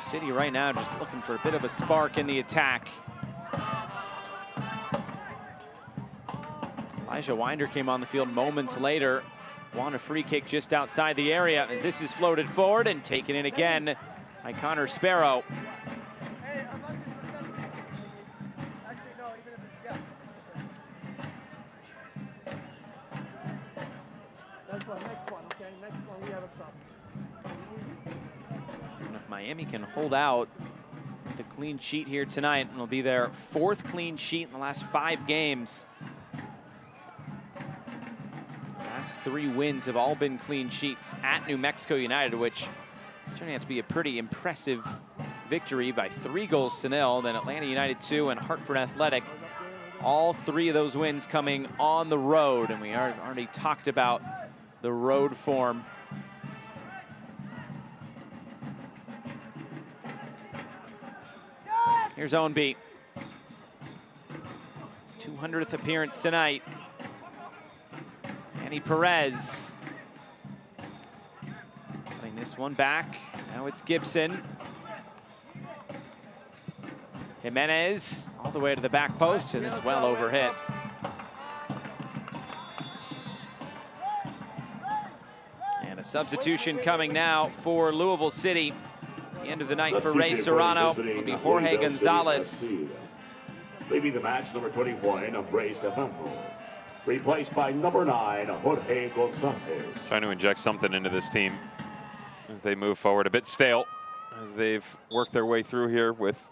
City right now just looking for a bit of a spark in the attack. Elijah Winder came on the field moments later. Won a free kick just outside the area as this is floated forward and taken in again by Connor Sparrow. Miami can hold out with a clean sheet here tonight, and it'll be their 4th clean sheet in the last 5 games. Last 3 wins have all been clean sheets at New Mexico United, which is turning out to be a pretty impressive victory by 3-0. Then Atlanta United 2 and Hartford Athletic. All 3 of those wins coming on the road, and we already talked about the road form. Here's Hohenby. His 200th appearance tonight. Manny Perez. Putting this one back. Now it's Gibson. Jimenez all the way to the back post, and this well overhit. And a substitution coming now for Louisville City. The end of the night for Ray Serrano will be Jorge Gonzalez. Leaving the match, number 21 of Ray Serrano, replaced by number 9 Jorge Gonzalez. Trying to inject something into this team as they move forward. A bit stale as they've worked their way through here with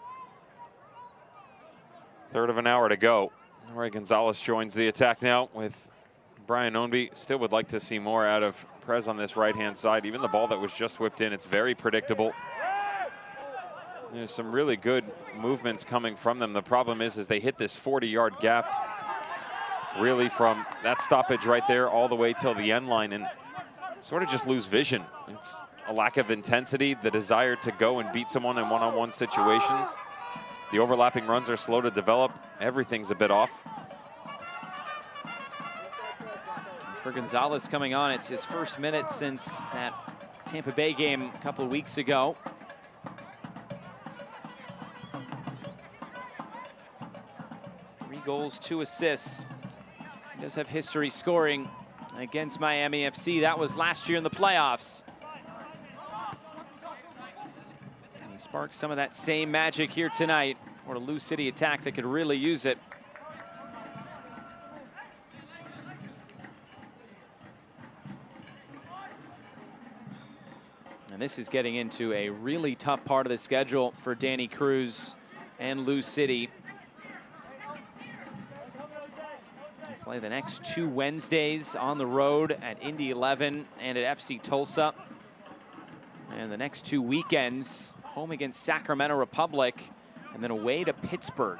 1/3 of an hour to go. Jorge Gonzalez joins the attack now with Brian Hohenby. Still would like to see more out of Perez on this right-hand side. Even the ball that was just whipped in, it's very predictable. There's some really good movements coming from them. The problem is they hit this 40-yard gap really from that stoppage right there all the way till the end line and sort of just lose vision. It's a lack of intensity, the desire to go and beat someone in one-on-one situations. The overlapping runs are slow to develop. Everything's a bit off. For Gonzalez coming on, it's his first minute since that Tampa Bay game a couple of weeks ago. Goals, 2 assists. He does have history scoring against Miami FC. That was last year in the playoffs. And he sparked some of that same magic here tonight for a Lou City attack that could really use it. And this is getting into a really tough part of the schedule for Danny Cruz and Lou City. Play the next 2 Wednesdays on the road at Indy 11 and at FC Tulsa. And the next 2 weekends, home against Sacramento Republic and then away to Pittsburgh.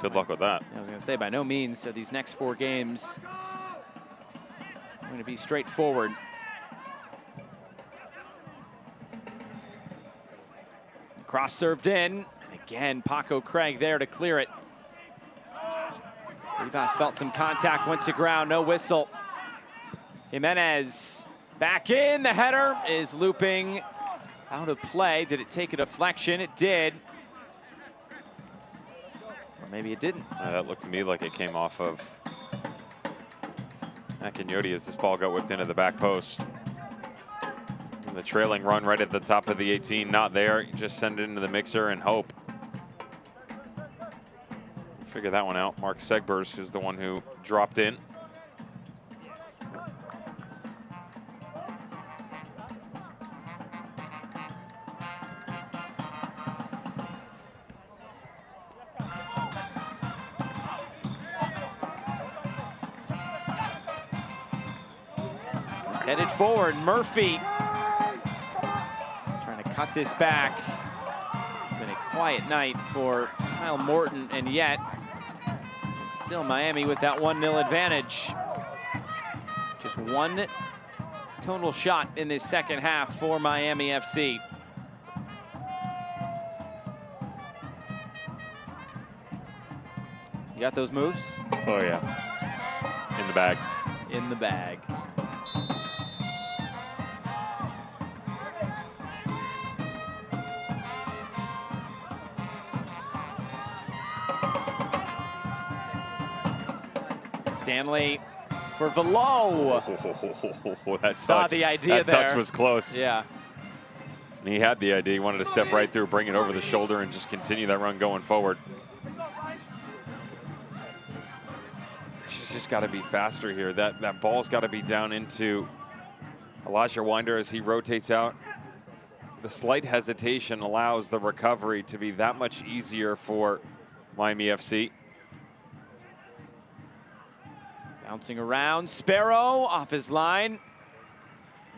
Good luck with that. I was going to say, by no means are these next 4 games going to be straightforward. Cross served in. And again, Paco Craig there to clear it. Rivas felt some contact, went to ground, no whistle. Jimenez back in. The header is looping out of play. Did it take a deflection? It did. Or maybe it didn't. That looked to me like it came off of Akinyoti as this ball got whipped into the back post. And the trailing run right at the top of the 18, not there. You just send it into the mixer and hope. Figure that one out. Mark Segbers is the one who dropped in. He's headed forward. Murphy trying to cut this back. It's been a quiet night for Kyle Morton, and yet it's still Miami with that 1-0 advantage. Just one total shot in this second half for Miami FC. You got those moves? Oh, yeah. In the bag. In the bag. Stanley for Velo. That Saw touch, the idea that there. touch was close. Yeah. And he had the idea. He wanted to step right through, bring it over the shoulder, and just continue that run going forward. She's just got to be faster here. That ball's got to be down into Elijah Winder as he rotates out. The slight hesitation allows the recovery to be that much easier for Miami FC. Bouncing around, Sparrow off his line,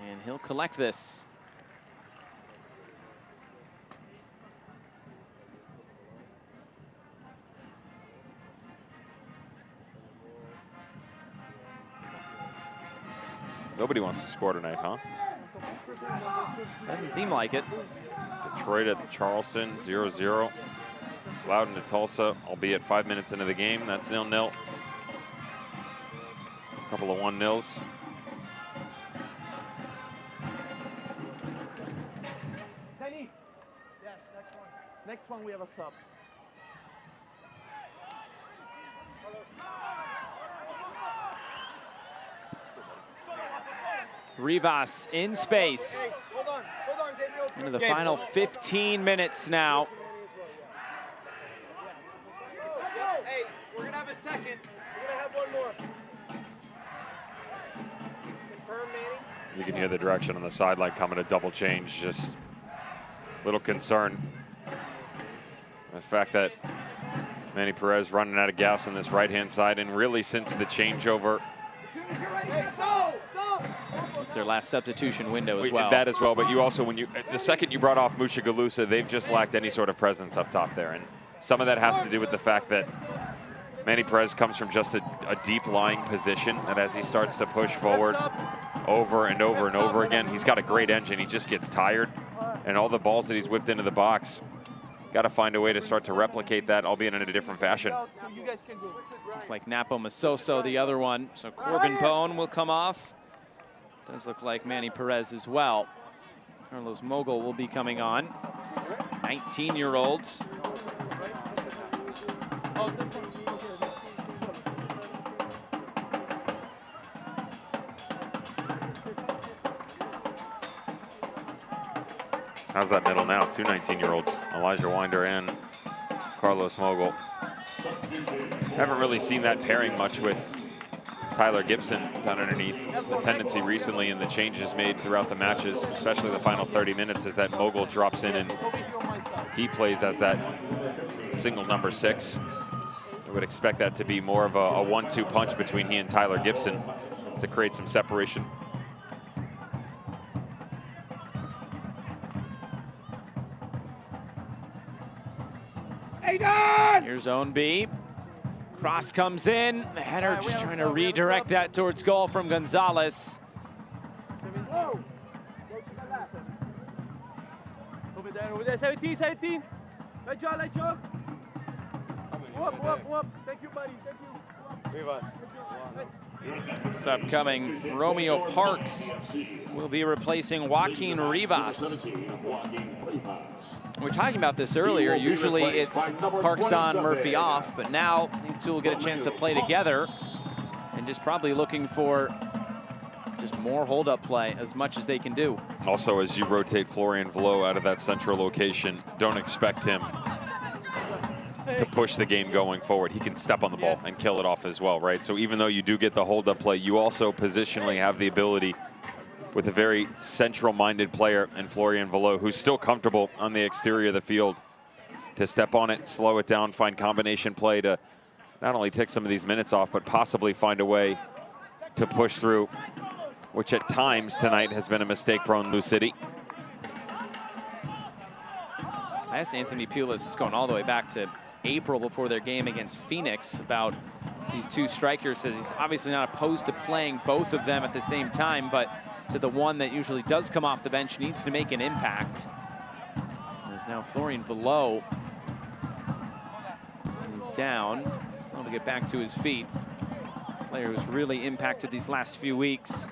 and he'll collect this. Nobody wants to score tonight, huh? Doesn't seem like it. Detroit at Charleston, 0-0. Loudoun to Tulsa, albeit 5 minutes into the game. That's 0-0. A couple of 1-0s. Kenny. Yes, next one. Next one we have a sub. Rivas in space. Into the final 15 minutes now. Hey, we're gonna have a second. We're gonna have one more. Confirm, Manny. You can hear the direction on the sideline coming, a double change. Just a little concern. The fact that Manny Perez running out of gas on this right-hand side, and really since the changeover. It's their last substitution window as well. That as well, but you also, the second you brought off Musha Galusa, they've just lacked any sort of presence up top there. And some of that has to do with the fact that Manny Perez comes from just a deep lying position, and as he starts to push forward over and over and over again, he's got a great engine. He just gets tired, and all the balls that he's whipped into the box, got to find a way to start to replicate that, albeit in a different fashion. Looks like Napo Masoso, the other one. So Corbin Bone will come off. Does look like Manny Perez as well. Carlos Mogul will be coming on. 19-year-olds. How's that middle now? Two 19-year-olds, Elijah Winder and Carlos Mogul. Haven't really seen that pairing much with Tyler Gibson down underneath. The tendency recently in the changes made throughout the matches, especially the final 30 minutes, is that Mogul drops in and he plays as that single number 6. I would expect that to be more of a 1-2 punch between he and Tyler Gibson to create some separation. Here's zone B. Cross comes in. The header just trying to redirect that towards goal from Gonzalez. Over there, 17, 17. Let John. Up. Thank you, buddy. Thank you. This upcoming Romeo Parks will be replacing Joaquin Rivas. We were talking about this earlier. Usually it's Parks on, Murphy off, but now these two will get a chance to play together and just probably looking for just more hold-up play as much as they can do. Also, as you rotate Florian Velo out of that central location, don't expect him to push the game going forward. He can step on the ball and kill it off as well, right? So even though you do get the hold-up play, you also positionally have the ability with a very central-minded player in Florian Velo, who's still comfortable on the exterior of the field, to step on it, slow it down, find combination play to not only take some of these minutes off, but possibly find a way to push through, which at times tonight has been a mistake-prone Lou City. I asked Anthony Pulis, going all the way back to April before their game against Phoenix, about these two strikers. Says he's obviously not opposed to playing both of them at the same time, but to the one that usually does come off the bench needs to make an impact. As now Florian Velo is down, slow to get back to his feet. Player who's really impacted these last few weeks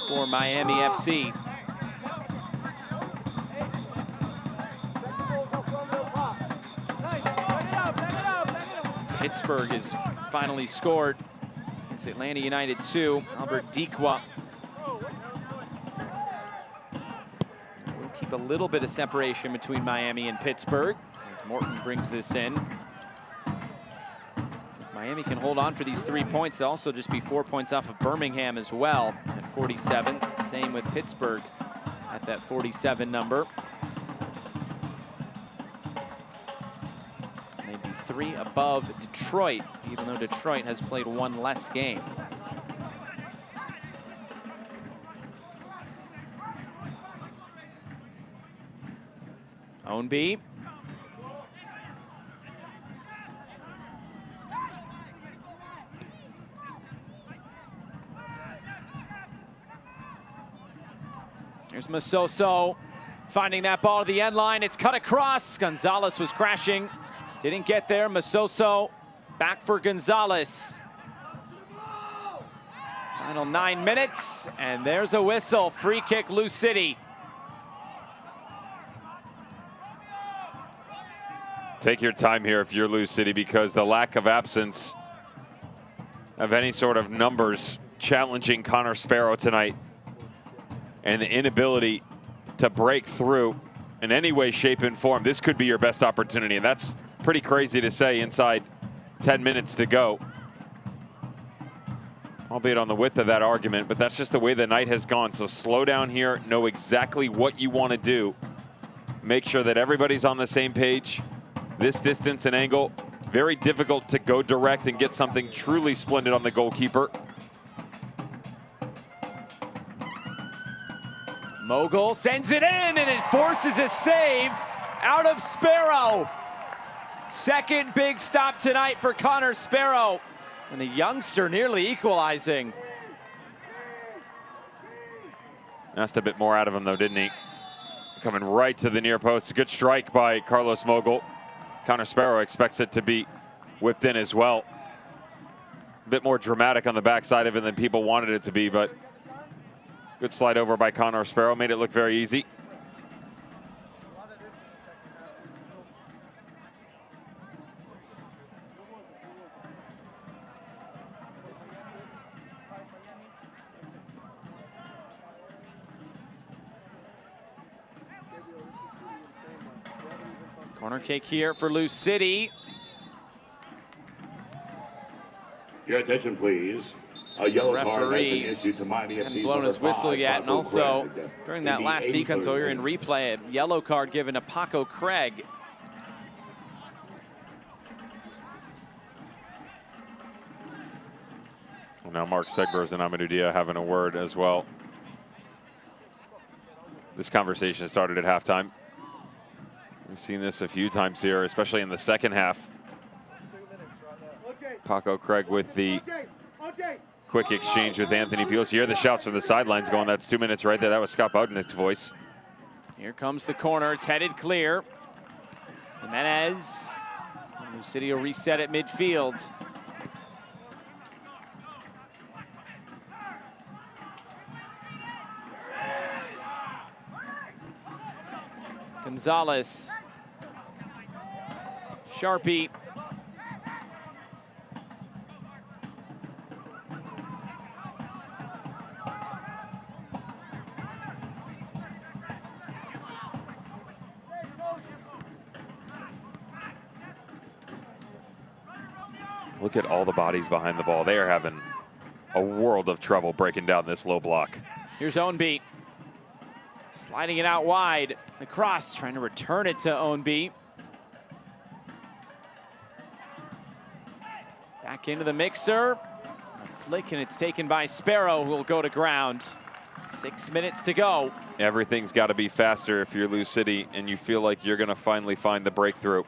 for Miami FC. Pittsburgh has finally scored. It's Atlanta United 2, Albert Dikwa. We'll keep a little bit of separation between Miami and Pittsburgh as Morton brings this in. If Miami can hold on for these 3 points, they'll also just be 4 points off of Birmingham as well at 47. Same with Pittsburgh at that 47 number. And they'd be 3 above Detroit, even though Detroit has played 1 less game. Ownby. Here's Masoso finding that ball at the end line. It's cut across. Gonzalez was crashing. Didn't get there. Masoso back for Gonzalez. Final 9 minutes, and there's a whistle. Free kick, Lou City. Take your time here if you're Lou City, because the lack of absence of any sort of numbers challenging Connor Sparrow tonight, and the inability to break through in any way, shape, and form, this could be your best opportunity. And that's pretty crazy to say inside 10 minutes to go. Albeit on the width of that argument, but that's just the way the night has gone. So slow down here, know exactly what you want to do. Make sure that everybody's on the same page. This distance and angle, very difficult to go direct and get something truly splendid on the goalkeeper. Mogul sends it in, and it forces a save out of Sparrow. Second big stop tonight for Connor Sparrow. And the youngster nearly equalizing. Asked a bit more out of him though, didn't he? Coming right to the near post. A good strike by Carlos Mogul. Connor Sparrow expects it to be whipped in as well. A bit more dramatic on the backside of it than people wanted it to be, but good slide over by Connor Sparrow. Made it look very easy. Corner kick here for Lou City. Your attention, please. A yellow Referee card has been issued to Miami FC. hasn't blown his whistle yet, and also during that last sequence, while you're in replay, a yellow card given to Paco Craig. Well, now Mark Segbers and Amadou Dia having a word as well. This conversation started at halftime. We've seen this a few times here, especially in the second half. Paco Craig with the quick exchange with Anthony Pulis. You hear the shouts from the sidelines going, that's 2 minutes right there. That was Scott Bowden's voice. Here comes the corner. It's headed clear. Jimenez. Lou City will reset at midfield. Gonzalez. Sharpie. Look at all the bodies behind the ball. They are having a world of trouble breaking down this low block. Here's Ownby. Sliding it out wide. The cross, trying to return it to Ownby. Back into the mixer. A flick, and it's taken by Sparrow, who will go to ground. 6 minutes to go. Everything's got to be faster if you're Lou City and you feel like you're going to finally find the breakthrough.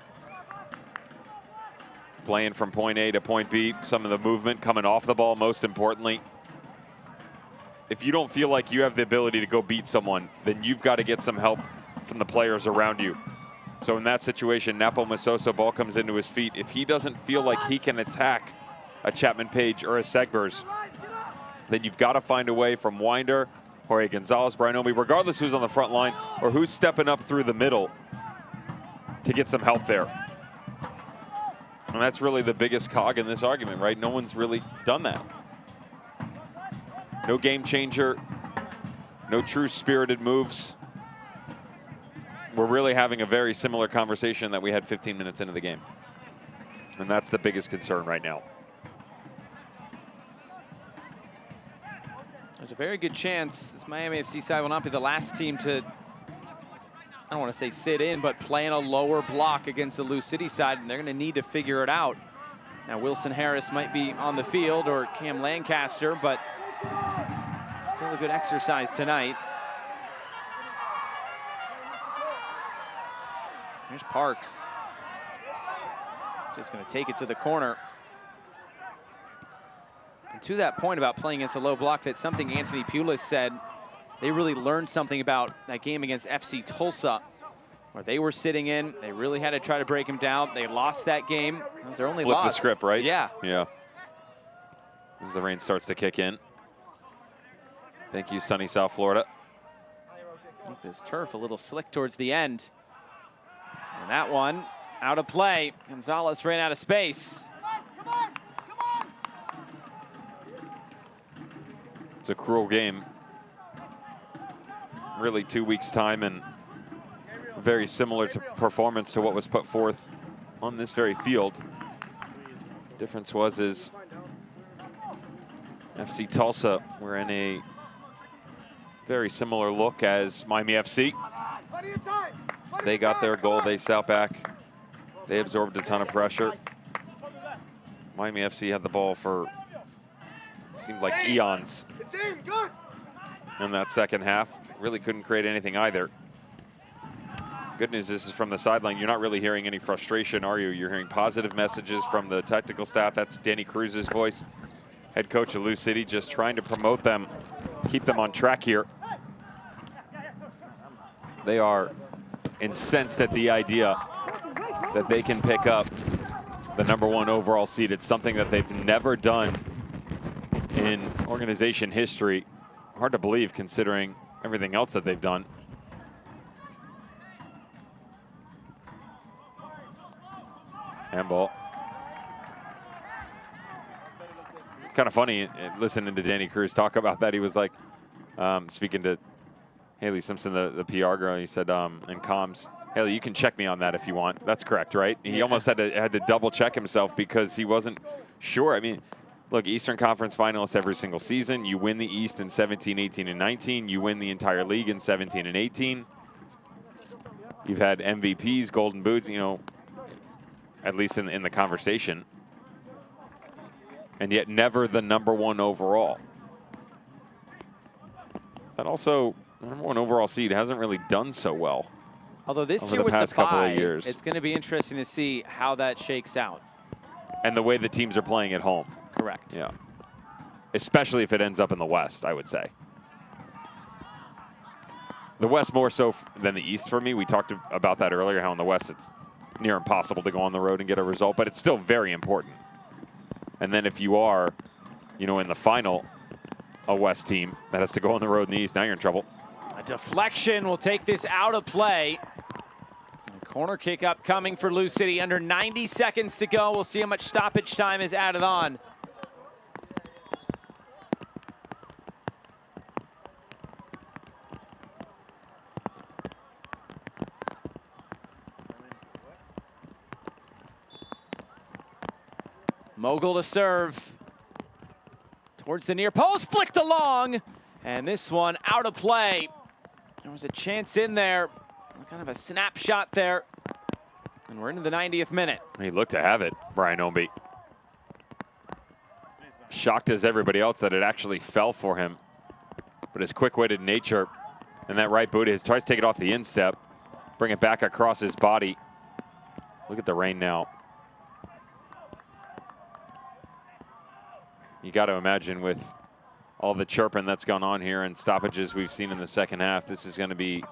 Playing from point A to point B, some of the movement coming off the ball, most importantly. If you don't feel like you have the ability to go beat someone, then you've got to get some help from the players around you. So in that situation, Napo Masoso, ball comes into his feet. If he doesn't feel like he can attack a Chapman Page or a Segbers, then you've got to find a way from Winder, Jorge Gonzalez, Brian Ownby, regardless who's on the front line or who's stepping up through the middle to get some help there. And that's really the biggest cog in this argument, right? No one's really done that. No game changer, no true spirited moves. We're really having a very similar conversation that we had 15 minutes into the game. And that's the biggest concern right now. There's a very good chance this Miami FC side will not be the last team to, I don't want to say sit in, but play in a lower block against the Lou City side, and they're going to need to figure it out. Now, Wilson Harris might be on the field, or Cam Lancaster, but still a good exercise tonight. Here's Parks. He's just going to take it to the corner. And to that point about playing against a low block, that's something Anthony Pulis said. They really learned something about that game against FC Tulsa, where they were sitting in. They really had to try to break him down. They lost that game. That was their only loss. Flip the script, right? Yeah. Yeah. As the rain starts to kick in. Thank you, sunny South Florida. I think this turf a little slick towards the end. And that one out of play. Gonzalez ran out of space. It's a cruel game. Really 2 weeks' time, and very similar to performance to what was put forth on this very field. Difference is FC Tulsa were in a very similar look as Miami FC. They got their goal, they sat back, they absorbed a ton of pressure. Miami FC had the ball for, it seemed like eons in that second half. Really couldn't create anything either. Good news, this is from the sideline. You're not really hearing any frustration, are you? You're hearing positive messages from the technical staff. That's Danny Cruz's voice, head coach of Lou City, just trying to promote them, keep them on track here. They are incensed at the idea that they can pick up the #1 overall seed. It's something that they've never done in organization history. Hard to believe considering everything else that they've done. Handball. Kind of funny listening to Danny Cruz talk about that. He was like, speaking to Haley Simpson, the PR girl, he said, in comms, Haley, you can check me on that if you want. That's correct, right? He almost had to double check himself because he wasn't sure. I mean, look, Eastern Conference finalists every single season. You win the East in 17, 18, and 19. You win the entire league in 17 and 18. You've had MVPs, Golden Boots, you know, at least in the conversation. And yet never the #1 overall. That also, the #1 overall seed hasn't really done so well. Although this year with the bye, it's going to be interesting to see how that shakes out. And the way the teams are playing at home. Correct. Yeah. Especially if it ends up in the West, I would say. The West more so than the East for me. We talked about that earlier, how in the West it's near impossible to go on the road and get a result, but it's still very important. And then if you are, you know, in the final, a West team that has to go on the road in the East, now you're in trouble. A deflection will take this out of play. Corner kick upcoming for Lou City. Under 90 seconds to go. We'll see how much stoppage time is added on. Mogul to serve. Towards the near post, flicked along. And this one out of play. There was a chance in there. Kind of a snapshot there. And we're into the 90th minute. He looked to have it, Brian Ownby. Shocked as everybody else that it actually fell for him. But his quick-witted nature and that right boot, his tries to take it off the instep, bring it back across his body. Look at the rain now. You got to imagine with all the chirping that's gone on here and stoppages we've seen in the second half, this is going to be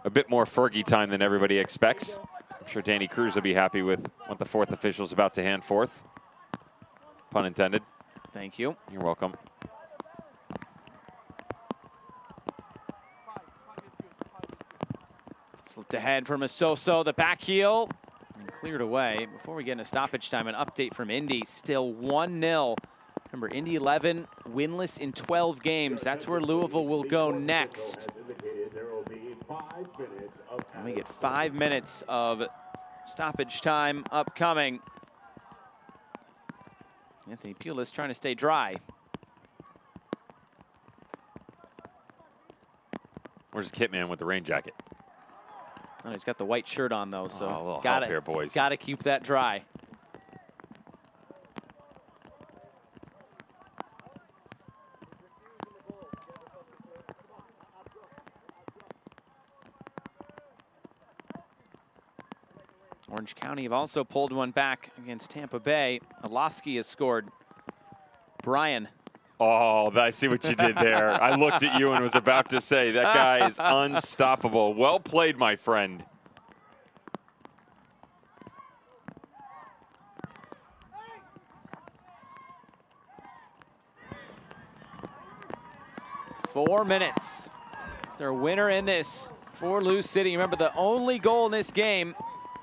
a bit more Fergie time than everybody expects. I'm sure Danny Cruz will be happy with what the fourth official's about to hand forth. Pun intended. Thank you. You're welcome. Slipped ahead from Masoso, the back heel, and cleared away. Before we get into stoppage time, an update from Indy, still 1-0. Remember, Indy 11, winless in 12 games. That's where Louisville will go next. And we get 5 minutes of stoppage time upcoming. Anthony Pulis trying to stay dry. Where's the kit man with the rain jacket? Oh, he's got the white shirt on though, so a little got help here, boys. Got to keep that dry. Orange County have also pulled one back against Tampa Bay. Alaski has scored. Brian. Oh, I see what you did there. I looked at you and was about to say, that guy is unstoppable. Well played, my friend. Four minutes. Is there a winner in this for Lou City? Remember, the only goal in this game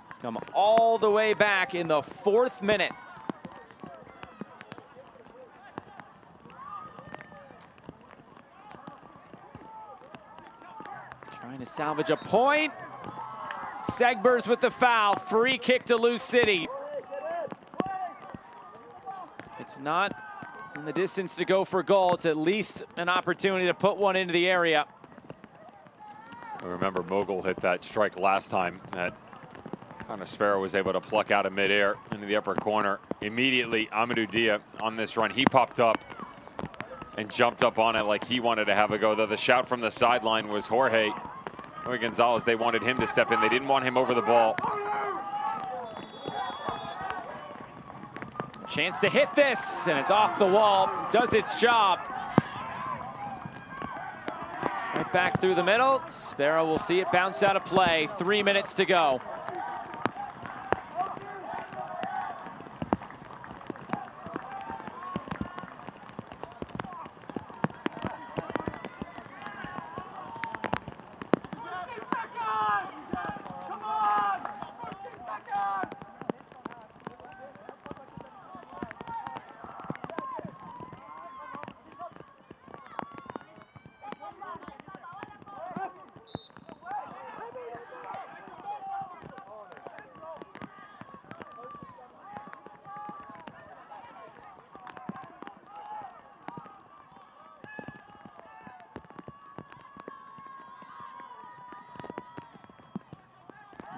has come all the way back in the 4th minute. Trying to salvage a point. Segbers with the foul. Free kick to Lou City. It's not in the distance to go for goal. It's at least an opportunity to put one into the area. Remember, Mogul hit that strike last time that Connor Sparrow was able to pluck out of midair into the upper corner. Immediately, Amadou Dia on this run, he popped up and jumped up on it like he wanted to have a go. Though the shout from the sideline was Jorge Gonzalez. They wanted him to step in. They didn't want him over the ball. Chance to hit this, and it's off the wall. Does its job. Right back through the middle. Sparrow will see it bounce out of play. 3 minutes to go.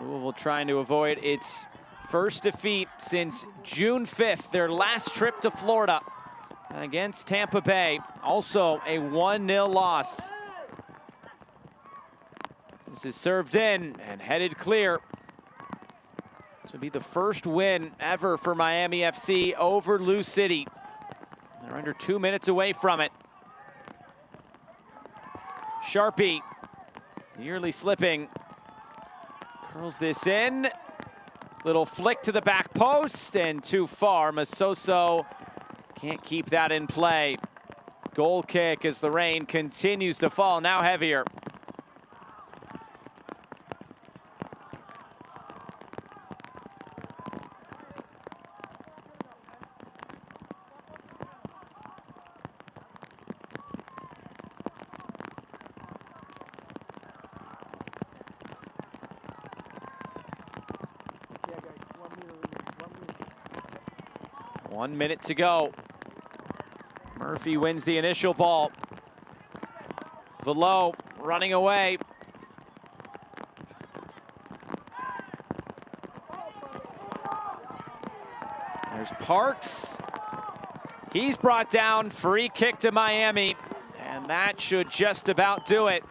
Louisville trying to avoid its first defeat since June 5th, their last trip to Florida against Tampa Bay. Also a 1-0 loss. This is served in and headed clear. This would be the first win ever for Miami FC over Lou City. They're under 2 minutes away from it. Sharpie, nearly slipping. Curls this in. Little flick to the back post and too far. Masoso can't keep that in play. Goal kick as the rain continues to fall, now heavier. 1 minute to go. Murphy wins the initial ball. Velo running away. There's Parks. He's brought down. Free kick to Miami. And that should just about do it.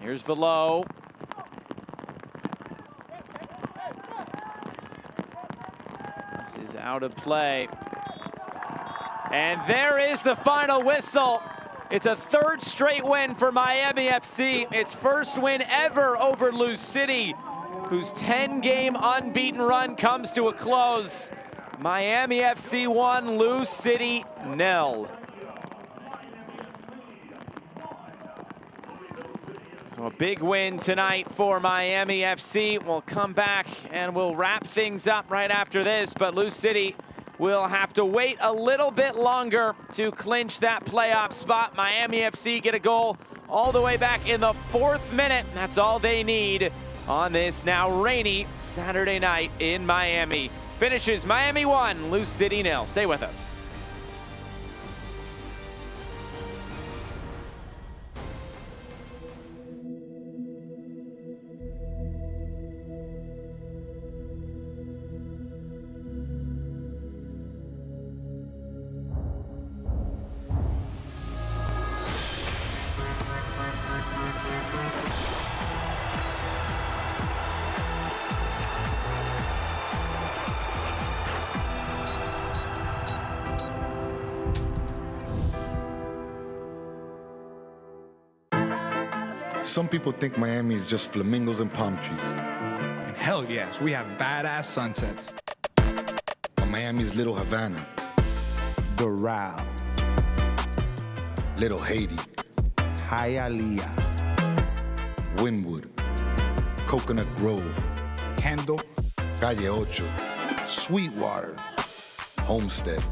Here's Velo. This is out of play. And there is the final whistle. It's a third straight win for Miami FC. Its first win ever over Louisville City, whose 10-game unbeaten run comes to a close. Miami FC 1, Louisville City 0. A big win tonight for Miami FC. We'll come back and we'll wrap things up right after this, but Louisville City will have to wait a little bit longer to clinch that playoff spot. Miami FC get a goal all the way back in the 4th minute. That's all they need on this now rainy Saturday night in Miami. Finishes Miami 1, Louisville City 0. Stay with us. Some people think Miami is just flamingos and palm trees. And hell yes, we have badass sunsets. But Miami's Little Havana, Doral, Little Haiti, Hialeah, Wynwood, Coconut Grove, Kendall, Calle Ocho, Sweetwater, Homestead,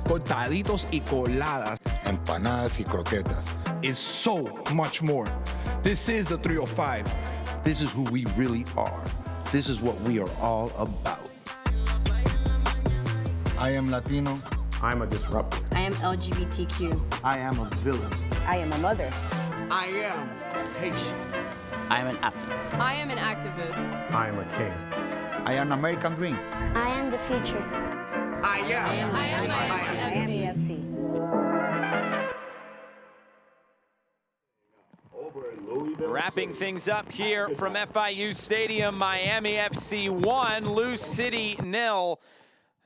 cortaditos y coladas empanadas y croquetas. is so much more. This is the 305. This is who we really are. This is what we are all about. I am Latino. I'm a disruptor. I am LGBTQ. I am a villain. I am a mother. I am Haitian. I am an athlete. I am an activist. I am a king. I am American Dream. I am the future. I am Miami FC. Wrapping things up here from FIU Stadium, Miami FC 1, Louisville City 0.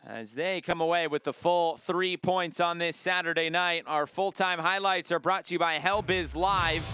As they come away with the full 3 points on this Saturday night. Our full-time highlights are brought to you by HellBiz Live.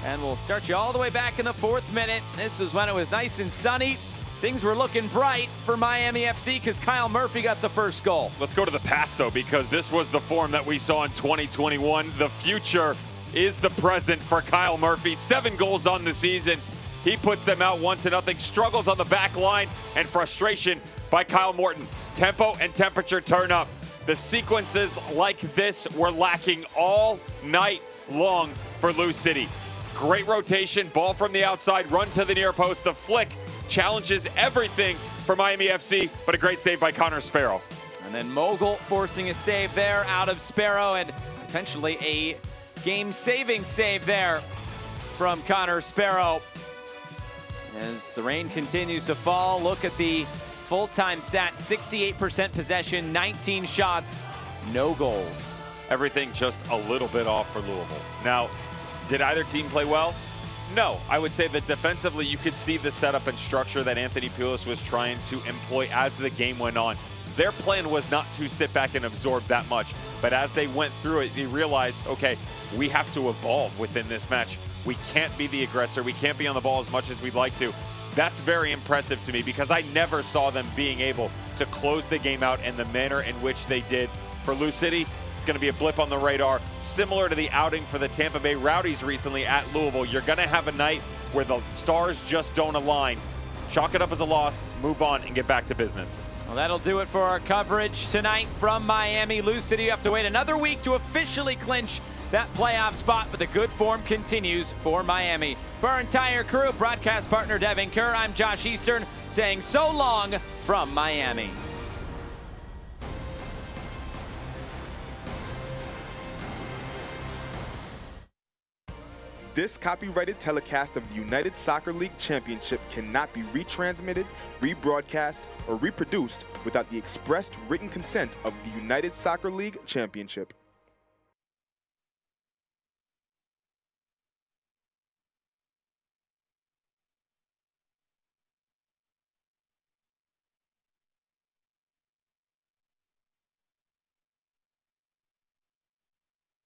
And we'll start you all the way back in the 4th minute. This was when it was nice and sunny. Things were looking bright for Miami FC because Kyle Murphy got the first goal. Let's go to the past, though, because this was the form that we saw in 2021. The future is the present for Kyle Murphy. 7 goals on the season. He puts them out 1-0. Struggles on the back line and frustration by Kyle Morton. Tempo and temperature turn up. The sequences like this were lacking all night long for Louisville City. Great rotation, ball from the outside, run to the near post. The flick challenges everything for Miami FC, but a great save by Connor Sparrow. And then Mogul forcing a save there out of Sparrow, and potentially a game-saving save there from Connor Sparrow. As the rain continues to fall, look at the full-time stats: 68% possession, 19 shots, no goals. Everything just a little bit off for Louisville. Now, did either team play well? No. I would say that defensively you could see the setup and structure that Anthony Pulis was trying to employ as the game went on. Their plan was not to sit back and absorb that much, but as they went through it, they realized, okay, we have to evolve within this match. We can't be the aggressor. We can't be on the ball as much as we'd like to. That's very impressive to me because I never saw them being able to close the game out in the manner in which they did. For Lou City, it's going to be a blip on the radar, similar to the outing for the Tampa Bay Rowdies recently at Louisville. You're going to have a night where the stars just don't align. Chalk it up as a loss, move on, and get back to business. Well, that'll do it for our coverage tonight from Miami. Lou City, you have to wait another week to officially clinch that playoff spot, but the good form continues for Miami. For our entire crew, broadcast partner Devin Kerr, I'm Josh Eastern, saying so long from Miami. This copyrighted telecast of the United Soccer League Championship cannot be retransmitted, rebroadcast, or reproduced without the expressed written consent of the United Soccer League Championship.